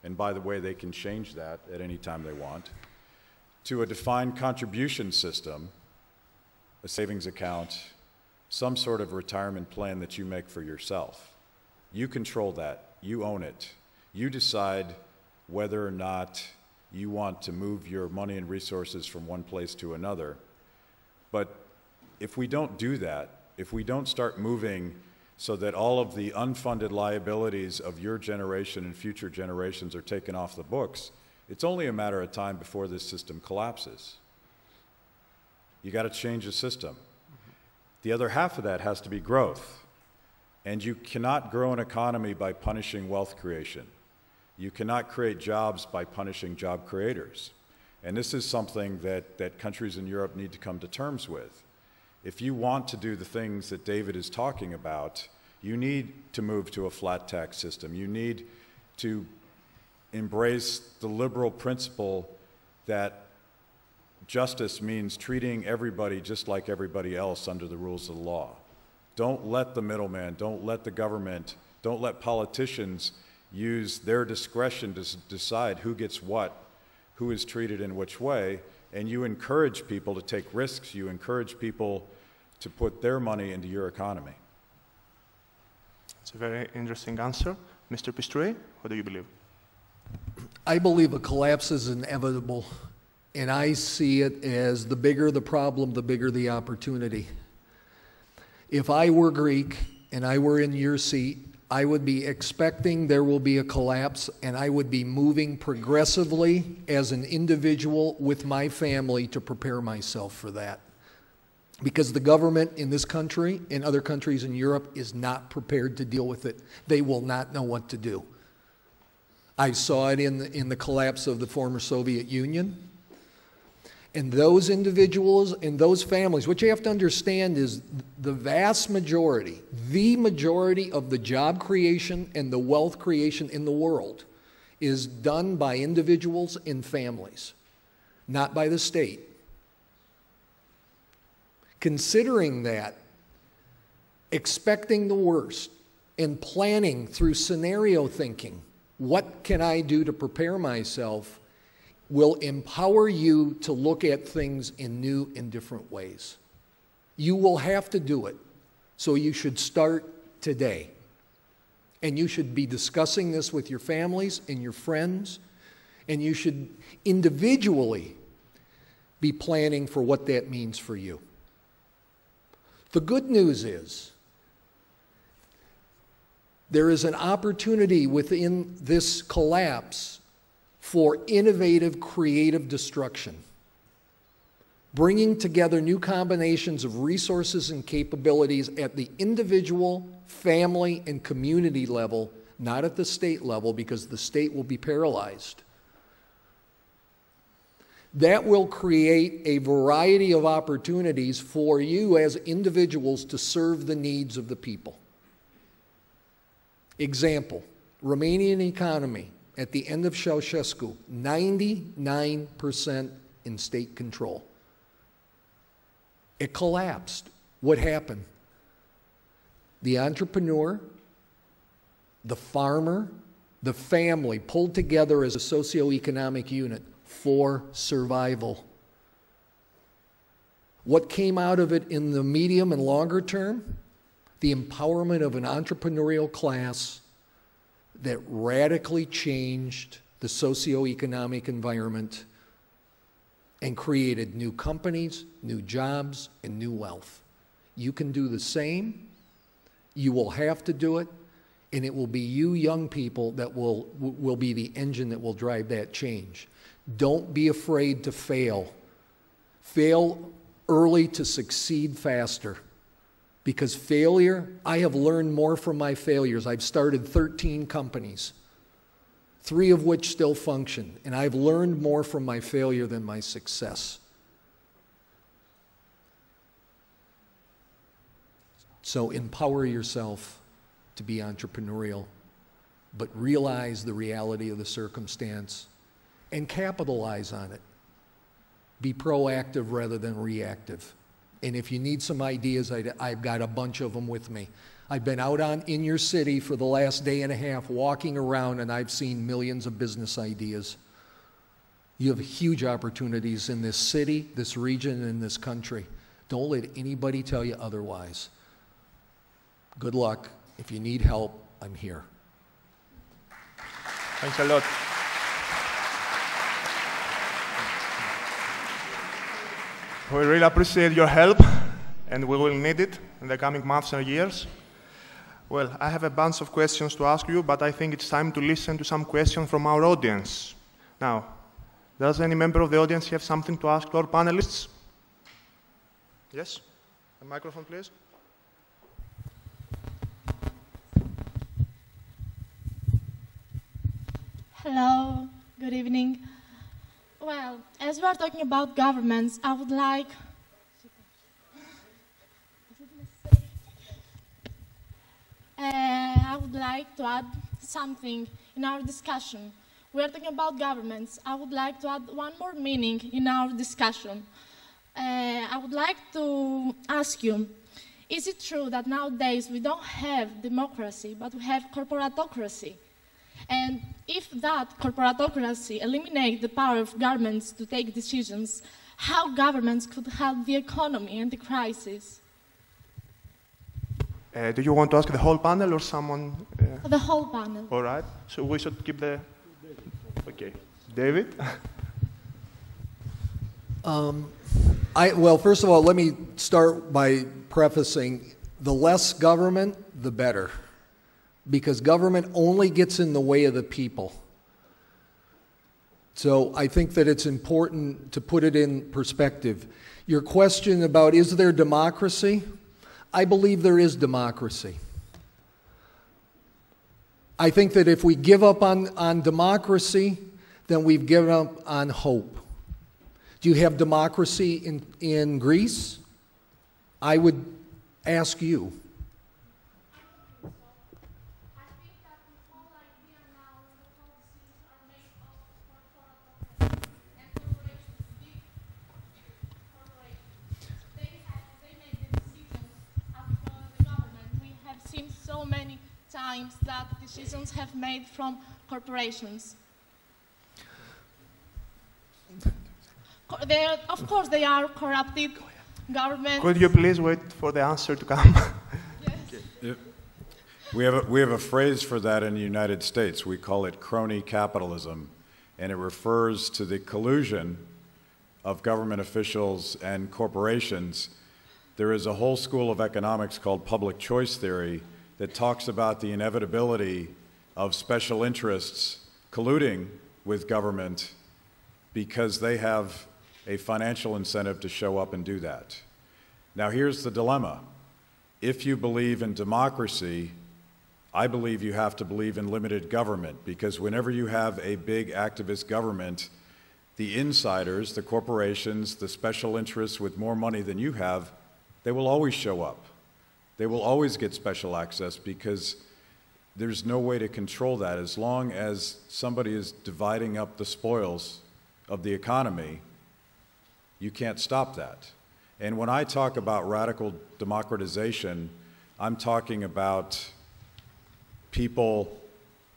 and by the way, they can change that at any time they want, to a defined contribution system, a savings account, some sort of retirement plan that you make for yourself. You control that. You own it. You decide whether or not you want to move your money and resources from one place to another. But if we don't do that, if we don't start moving so that all of the unfunded liabilities of your generation and future generations are taken off the books, it's only a matter of time before this system collapses. You got to change the system. The other half of that has to be growth. And you cannot grow an economy by punishing wealth creation. You cannot create jobs by punishing job creators. And this is something that countries in Europe need to come to terms with. If you want to do the things that David is talking about, you need to move to a flat tax system. You need to embrace the liberal principle that justice means treating everybody just like everybody else under the rules of the law. Don't let the middleman, don't let the government, don't let politicians use their discretion to decide who gets what, who is treated in which way, and you encourage people to take risks. You encourage people to put their money into your economy. It's a very interesting answer. Mr. Pistre, what do you believe? I believe a collapse is inevitable, and I see it as the bigger the problem, the bigger the opportunity. If I were Greek and I were in your seat, I would be expecting there will be a collapse, and I would be moving progressively as an individual with my family to prepare myself for that. Because the government in this country and other countries in Europe is not prepared to deal with it. They will not know what to do. I saw it in the collapse of the former Soviet Union. And those individuals and those families, what you have to understand is the vast majority, the majority of the job creation and the wealth creation in the world is done by individuals and families, not by the state. Considering that, expecting the worst, and planning through scenario thinking, what can I do to prepare myself, will empower you to look at things in new and different ways. You will have to do it, so you should start today. And you should be discussing this with your families and your friends, and you should individually be planning for what that means for you. The good news is there is an opportunity within this collapse for innovative, creative destruction, bringing together new combinations of resources and capabilities at the individual, family, and community level, not at the state level, because the state will be paralyzed. That will create a variety of opportunities for you as individuals to serve the needs of the people. Example, Romanian economy at the end of Ceausescu, 99% in state control. It collapsed. What happened? The entrepreneur, the farmer, the family pulled together as a socioeconomic unit for survival. What came out of it in the medium and longer term? The empowerment of an entrepreneurial class that radically changed the socioeconomic environment and created new companies, new jobs, and new wealth. You can do the same. You will have to do it, and it will be you young people that will be the engine that will drive that change. Don't be afraid to fail. Fail early to succeed faster. Because failure, I have learned more from my failures. I've started 13 companies, 3 of which still function, and I've learned more from my failure than my success. So empower yourself to be entrepreneurial, but realize the reality of the circumstance and capitalize on it. Be proactive rather than reactive. And if you need some ideas, I've got a bunch of them with me. I've been out in your city for the last day and a half walking around, and I've seen millions of business ideas. You have huge opportunities in this city, this region, and this country. Don't let anybody tell you otherwise. Good luck. If you need help, I'm here. Thanks a lot. We really appreciate your help, and we will need it in the coming months and years. Well, I have a bunch of questions to ask you, but I think it's time to listen to some questions from our audience. Now, does any member of the audience have something to ask our panelists? Yes? A microphone, please. Hello, good evening. Well, as we are talking about governments, I would like to add something in our discussion. We are talking about governments. I would like to add one more meaning in our discussion. I would like to ask you, is it true that nowadays we don't have democracy, but we have corporatocracy? And if that corporatocracy eliminates the power of governments to take decisions, how governments could help the economy and the crisis? Do you want to ask the whole panel or someone? The whole panel. All right. So we should keep the... Okay. David? Well, first of all, let me start by prefacing, the less government, the better. Because government only gets in the way of the people. So I think that it's important to put it in perspective. Your question about is there democracy? I believe there is democracy. I think that if we give up on democracy, then we've given up on hope. Do you have democracy in Greece? I would ask you. So many times that decisions have made from corporations. Of course, they are corrupted governments. Could you please wait for the answer to come? Yes. We have a phrase for that in the United States. We call it crony capitalism, and it refers to the collusion of government officials and corporations. There is a whole school of economics called public choice theory that talks about the inevitability of special interests colluding with government because they have a financial incentive to show up and do that. Now here's the dilemma. If you believe in democracy, I believe you have to believe in limited government, because whenever you have a big activist government, the insiders, the corporations, the special interests with more money than you have, they will always show up. They will always get special access because there's no way to control that. As long as somebody is dividing up the spoils of the economy, you can't stop that. And when I talk about radical democratization, I'm talking about people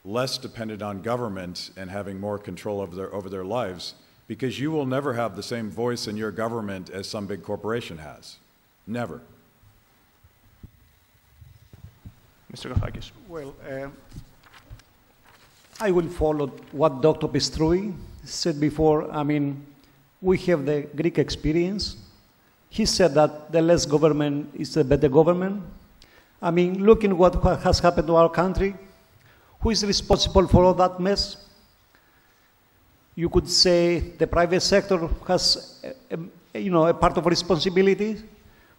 less dependent on government and having more control over their lives, because you will never have the same voice in your government as some big corporation has. Never. Mr. Kafakis. Well, I will follow what Dr. Pistrui said before. I mean, we have the Greek experience. He said that the less government is the better government. I mean, looking what has happened to our country, who is responsible for all that mess? You could say the private sector has, a part of responsibility,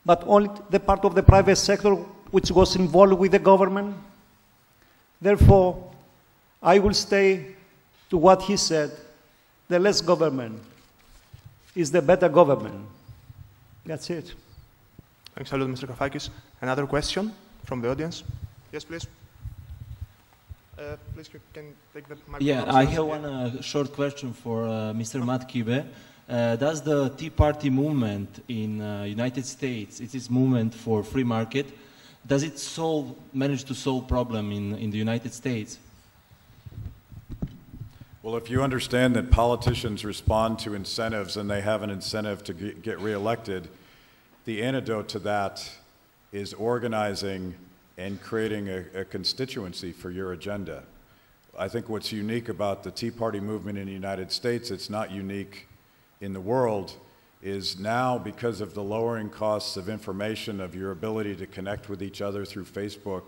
but only the part of the private sector which was involved with the government. Therefore, I will stay to what he said. The less government is the better government. That's it. Thanks a lot, Mr. Kafakis. Another question from the audience? Yes, please. Please, you can take the microphone. Yeah, I have one short question for Mr. Matt Kibe. Does the Tea Party movement in United States, it is movement for free market, does it manage to solve problem in the United States? Well, if you understand that politicians respond to incentives and they have an incentive to get reelected, the antidote to that is organizing and creating a constituency for your agenda. I think what's unique about the Tea Party movement in the United States, it's not unique in the world, is now because of the lowering costs of information, of your ability to connect with each other through Facebook,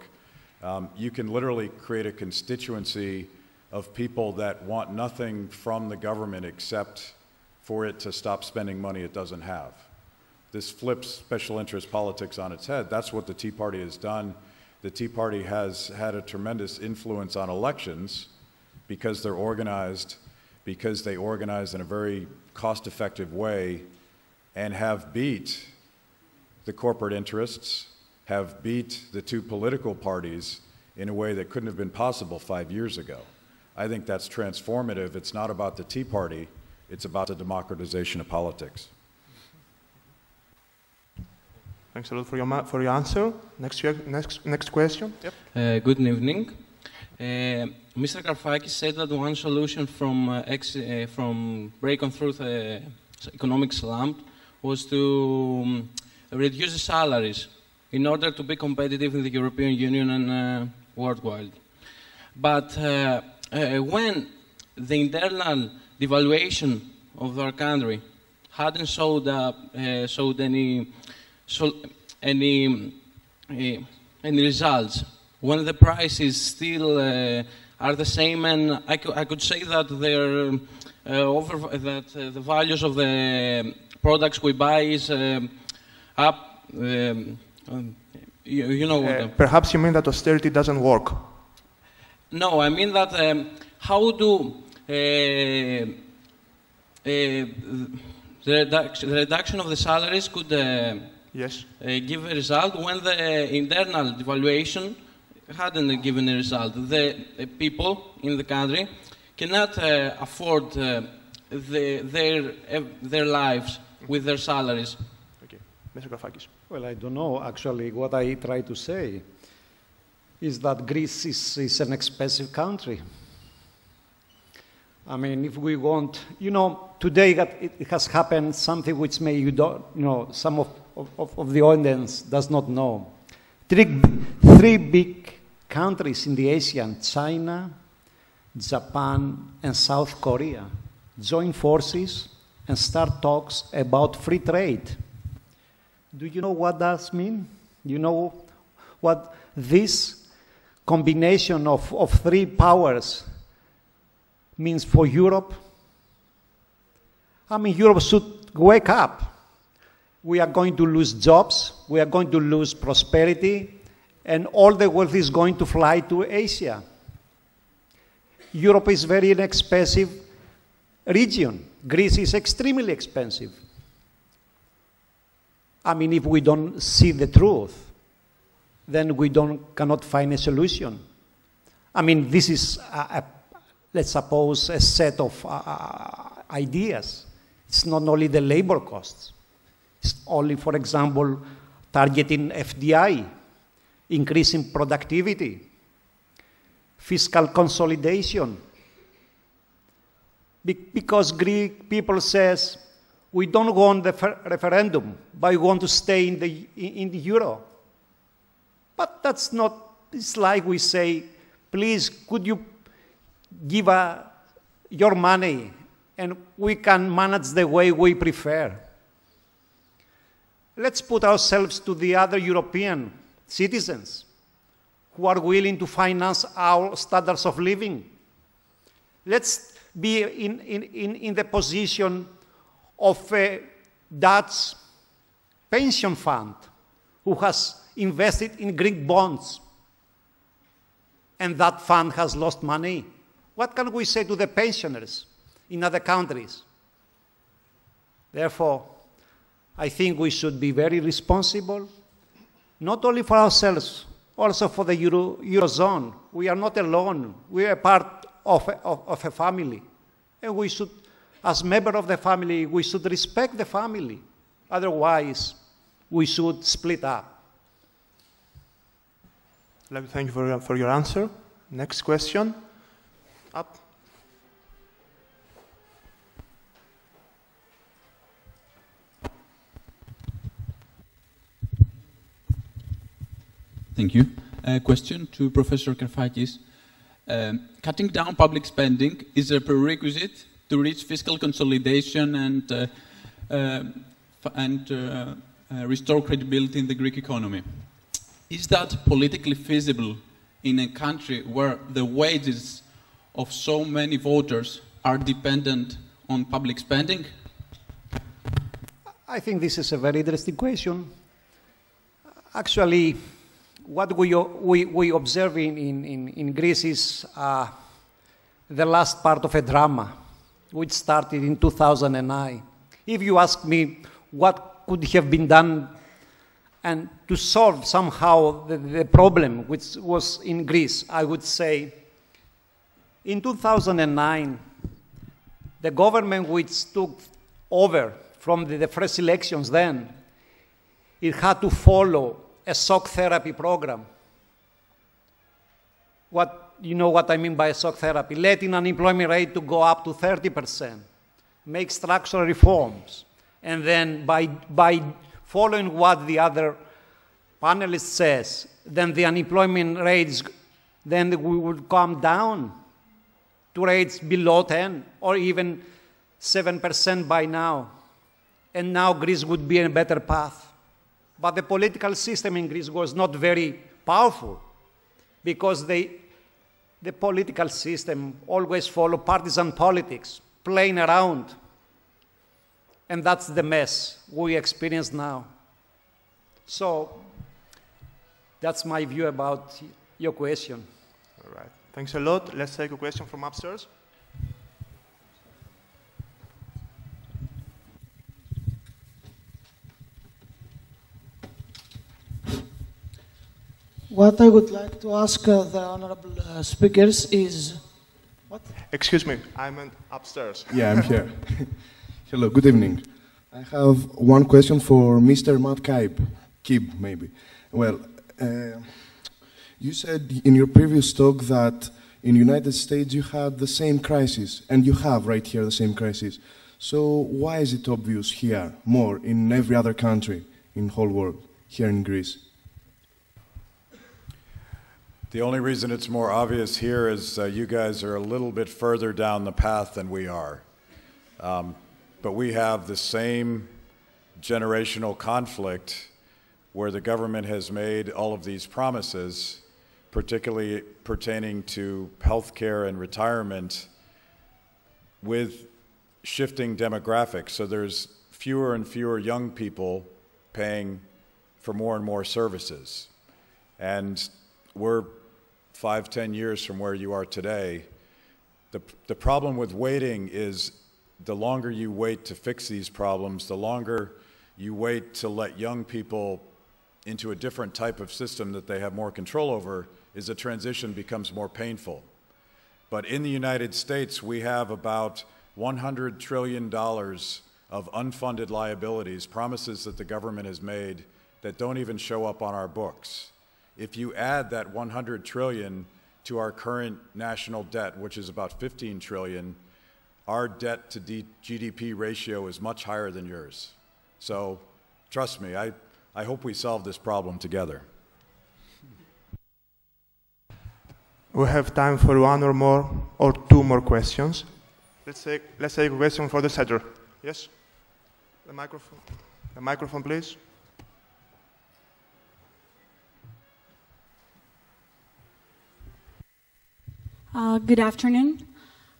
you can literally create a constituency of people that want nothing from the government except for it to stop spending money it doesn't have. This flips special interest politics on its head. That's what the Tea Party has done. The Tea Party has had a tremendous influence on elections because they're organized, because they organize in a very cost-effective way and have beat the corporate interests, have beat the two political parties in a way that couldn't have been possible 5 years ago. I think that's transformative. It's not about the Tea Party, it's about the democratization of politics. Thanks a lot for your answer. Next question. Yep. Good evening. Mr. Karfakis said that one solution from breaking through the economic slump was to reduce the salaries in order to be competitive in the European Union and worldwide. But when the internal devaluation of our country hadn't showed any results, when the prices still are the same, and I could say that they're that the values of the products we buy is up. You know what? Perhaps you mean that austerity doesn't work. No, I mean that how do the the reduction of the salaries could Yes. give a result when the internal devaluation hadn't given a result. The people in the country cannot afford their lives with their salaries. Okay. Mr. Kafakis. Well, I don't know. Actually, what I try to say is that Greece is an expensive country. I mean, if we want, you know, today it has happened something which may you don't, you know, some of the audience does not know. Three big countries in the ASEAN, China, Japan, and South Korea, join forces and start talks about free trade. Do you know what that means? You know what this combination of three powers means for Europe? I mean, Europe should wake up. We are going to lose jobs, we are going to lose prosperity, and all the wealth is going to fly to Asia. Europe is a very inexpensive region. Greece is extremely expensive. I mean, if we don't see the truth, then we cannot find a solution. I mean, this is, let's suppose, a set of ideas. It's not only the labor costs. It's only, for example, targeting FDI, increasing productivity, fiscal consolidation. Because Greek people says, we don't want the referendum, but we want to stay in the euro. But that's not, it's like we say, please, could you give your money and we can manage the way we prefer. Let's put ourselves to the other European citizens who are willing to finance our standards of living. Let's be in the position of a Dutch pension fund who has invested in Greek bonds, and that fund has lost money. What can we say to the pensioners in other countries? Therefore, I think we should be very responsible, not only for ourselves, also for the Eurozone. We are not alone. We are part of a family. And we should, as member of the family, we should respect the family. Otherwise, we should split up. I'd like to thank you for your answer. Next question. Up. Thank you. A question to Professor Karfakis. Cutting down public spending is a prerequisite to reach fiscal consolidation and restore credibility in the Greek economy. Is that politically feasible in a country where the wages of so many voters are dependent on public spending? I think this is a very interesting question. Actually, what we observe in Greece is the last part of a drama, which started in 2009. If you ask me what could have been done and to solve somehow the problem which was in Greece, I would say in 2009, the government which took over from the first elections then, it had to follow a shock therapy program. You know what I mean by shock therapy? Letting unemployment rate to go up to 30%, make structural reforms, and then by following what the other panelist says, then the unemployment rates, then we would come down to rates below 10 or even 7% by now. And now Greece would be in a better path. But the political system in Greece was not very powerful because the political system always followed partisan politics, playing around. And that's the mess we experience now. So that's my view about your question. All right. Thanks a lot. Let's take a question from upstairs. What I would like to ask the honorable speakers is... What? Excuse me, I'm upstairs. Yeah, I'm here. Hello, good evening. I have one question for Mr. Matt Kib, maybe. Well, you said in your previous talk that in the United States you had the same crisis, and you have right here the same crisis. So why is it obvious here more in every other country in the whole world, here in Greece? The only reason it's more obvious here is you guys are a little bit further down the path than we are. But we have the same generational conflict where the government has made all of these promises, particularly pertaining to health care and retirement, with shifting demographics. So there's fewer and fewer young people paying for more and more services. And we're 5-10 years from where you are today. The problem with waiting is the longer you wait to fix these problems, the longer you wait to let young people into a different type of system that they have more control over, is the transition becomes more painful. But in the United States, we have about $100 trillion of unfunded liabilities, promises that the government has made that don't even show up on our books. If you add that 100 trillion to our current national debt, which is about 15 trillion, our debt to GDP ratio is much higher than yours. So trust me, I hope we solve this problem together. We have time for one or more or two more questions. Let's take a question for the center. Yes? The microphone. The microphone, please. Good afternoon.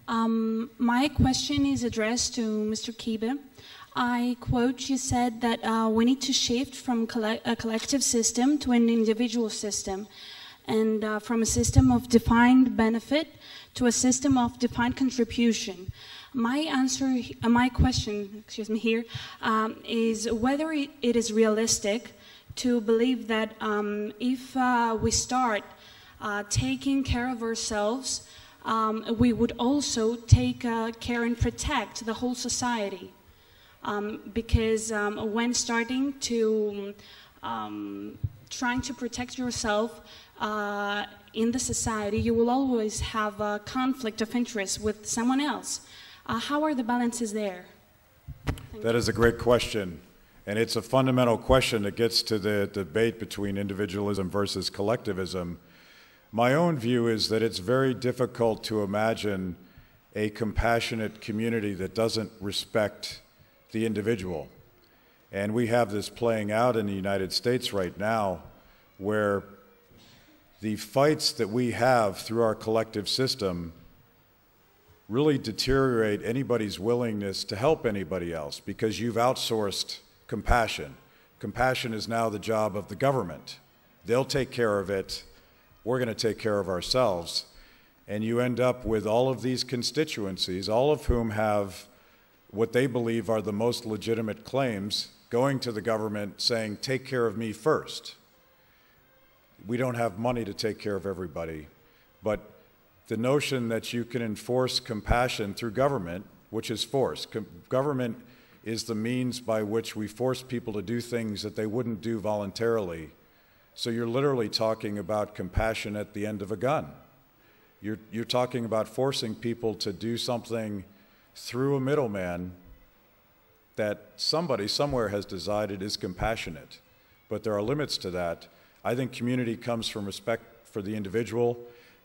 My question is addressed to Mr. Kibe. I quote, you said that we need to shift from a collective system to an individual system, and from a system of defined benefit to a system of defined contribution. My question, here, is whether it is realistic to believe that if we start taking care of ourselves, we would also take care and protect the whole society. Because when starting to trying to protect yourself in the society, you will always have a conflict of interest with someone else. How are the balances there? That is a great question. And it's a fundamental question that gets to the debate between individualism versus collectivism. My own view is that it's very difficult to imagine a compassionate community that doesn't respect the individual. And we have this playing out in the United States right now, where the fights that we have through our collective system really deteriorate anybody's willingness to help anybody else, because you've outsourced compassion. Compassion is now the job of the government. They'll take care of it. We're going to take care of ourselves. And you end up with all of these constituencies, all of whom have what they believe are the most legitimate claims, going to the government saying, take care of me first. We don't have money to take care of everybody. But the notion that you can enforce compassion through government, which is force. Government is the means by which we force people to do things that they wouldn't do voluntarily. So you're literally talking about compassion at the end of a gun. You're talking about forcing people to do something through a middleman that somebody somewhere has decided is compassionate. But there are limits to that. I think community comes from respect for the individual.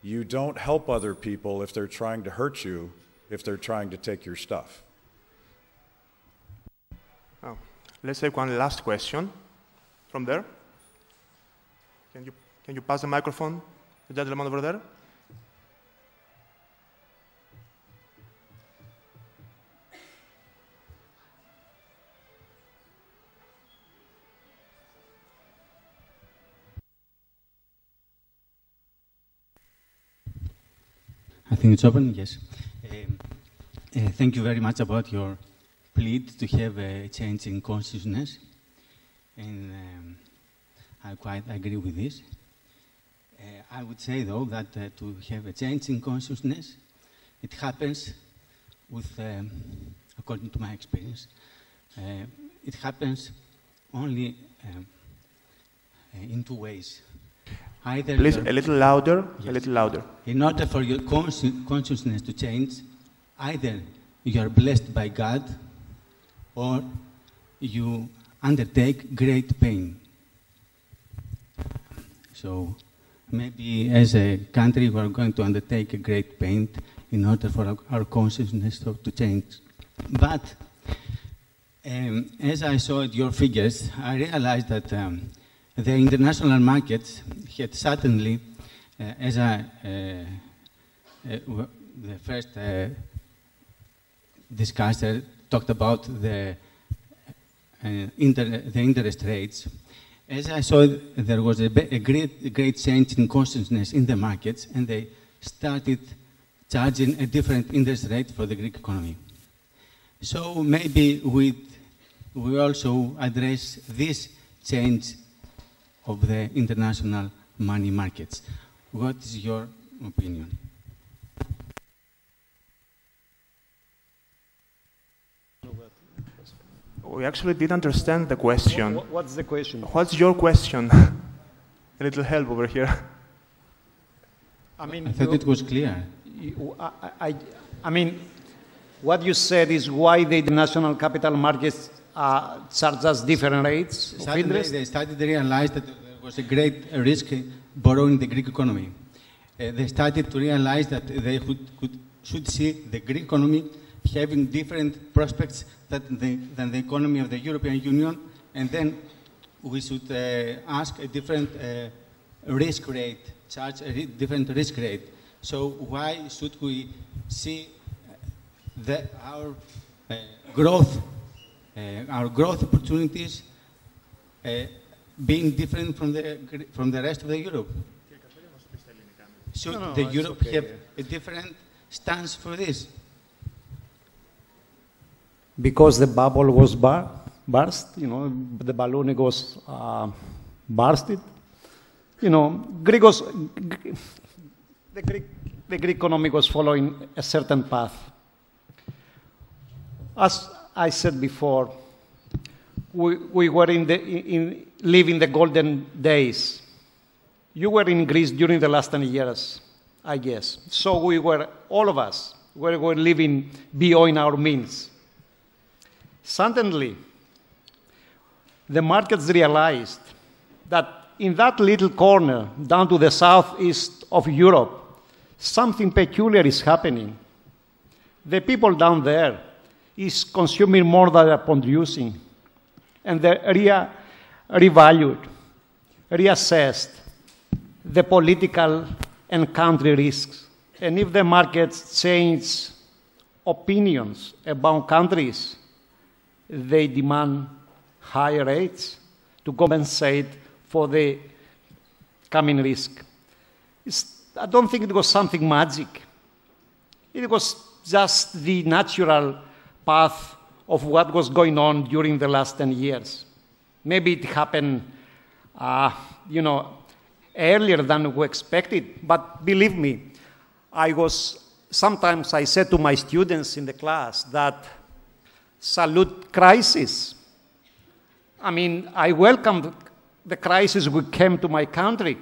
You don't help other people if they're trying to hurt you, if they're trying to take your stuff. Oh, let's take one last question from there. Can you pass the microphone, the gentleman over there? I think it's open, yes. Thank you very much about your plea to have a change in consciousness. And I quite agree with this. I would say, though, that to have a change in consciousness, it happens with, according to my experience, it happens only in two ways. Either please, a little louder, yes. A little louder. In order for your consciousness to change, either you are blessed by God or you undertake great pain. So maybe as a country we are going to undertake a great pain in order for our consciousness to change. But as I saw at your figures, I realized that the international markets had suddenly, as the first discusser talked about the interest rates, as I saw, there was a great change in consciousness in the markets, and they started charging a different interest rate for the Greek economy. So maybe we also address this change of the international money markets. What is your opinion? We actually didn't understand the question. What's the question? What's your question? A little help over here. I thought it was clear. I mean, what you said is why the international capital markets charge us different rates of interest? They started to realize that there was a great risk borrowing the Greek economy. They started to realize that they should see the Greek economy having different prospects than the economy of the European Union, and then we should ask a different risk rate, charge a different risk rate. So why should we see our growth opportunities being different from the rest of the Europe? Should Europe have a different stance for this? Because the bubble was burst, you know, the balloon was bursted. You know, the Greek economy was following a certain path. As I said before, we were living the golden days. You were in Greece during the last 10 years, I guess. So we were, all of us, we were living beyond our means. Suddenly, the markets realized that in that little corner down to the southeast of Europe, something peculiar is happening. The people down there is consuming more than they're producing, and they revalued, reassessed the political and country risks. And if the markets change opinions about countries, they demand higher rates to compensate for the coming risk. I don't think it was something magic. It was just the natural path of what was going on during the last 10 years. Maybe it happened, earlier than we expected, but believe me, sometimes I said to my students in the class that salute crisis. I mean, I welcomed the crisis which came to my country.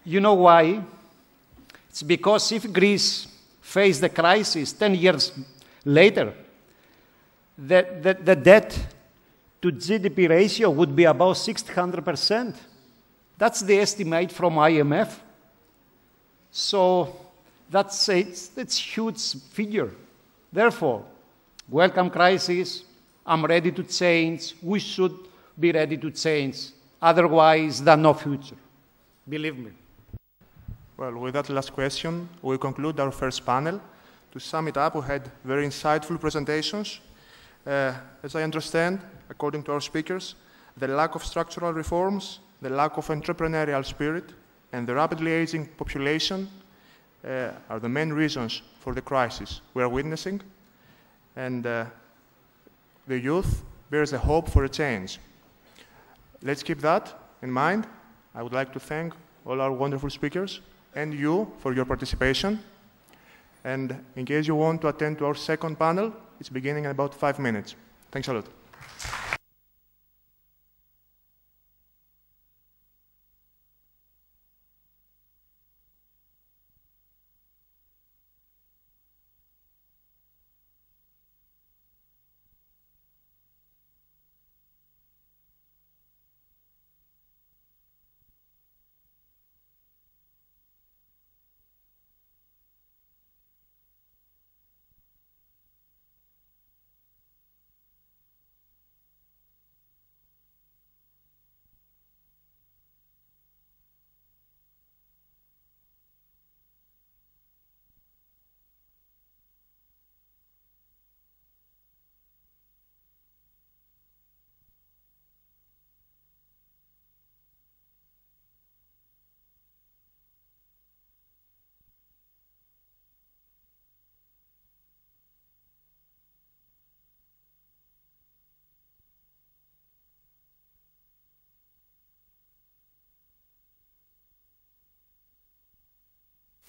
You know why? It's because if Greece faced the crisis 10 years later, the debt to GDP ratio would be about 600%. That's the estimate from IMF. So it's a huge figure. Therefore, welcome crisis. I'm ready to change. We should be ready to change. Otherwise, there's no future. Believe me. Well, with that last question, we conclude our first panel. To sum it up, we had very insightful presentations. As I understand, according to our speakers, the lack of structural reforms, the lack of entrepreneurial spirit, and the rapidly aging population are the main reasons for the crisis we are witnessing. And the youth bears a hope for a change. Let's keep that in mind. I would like to thank all our wonderful speakers, and you for your participation. And in case you want to attend to our second panel, it's beginning in about 5 minutes. Thanks a lot.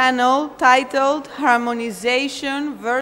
Panel titled Harmonization versus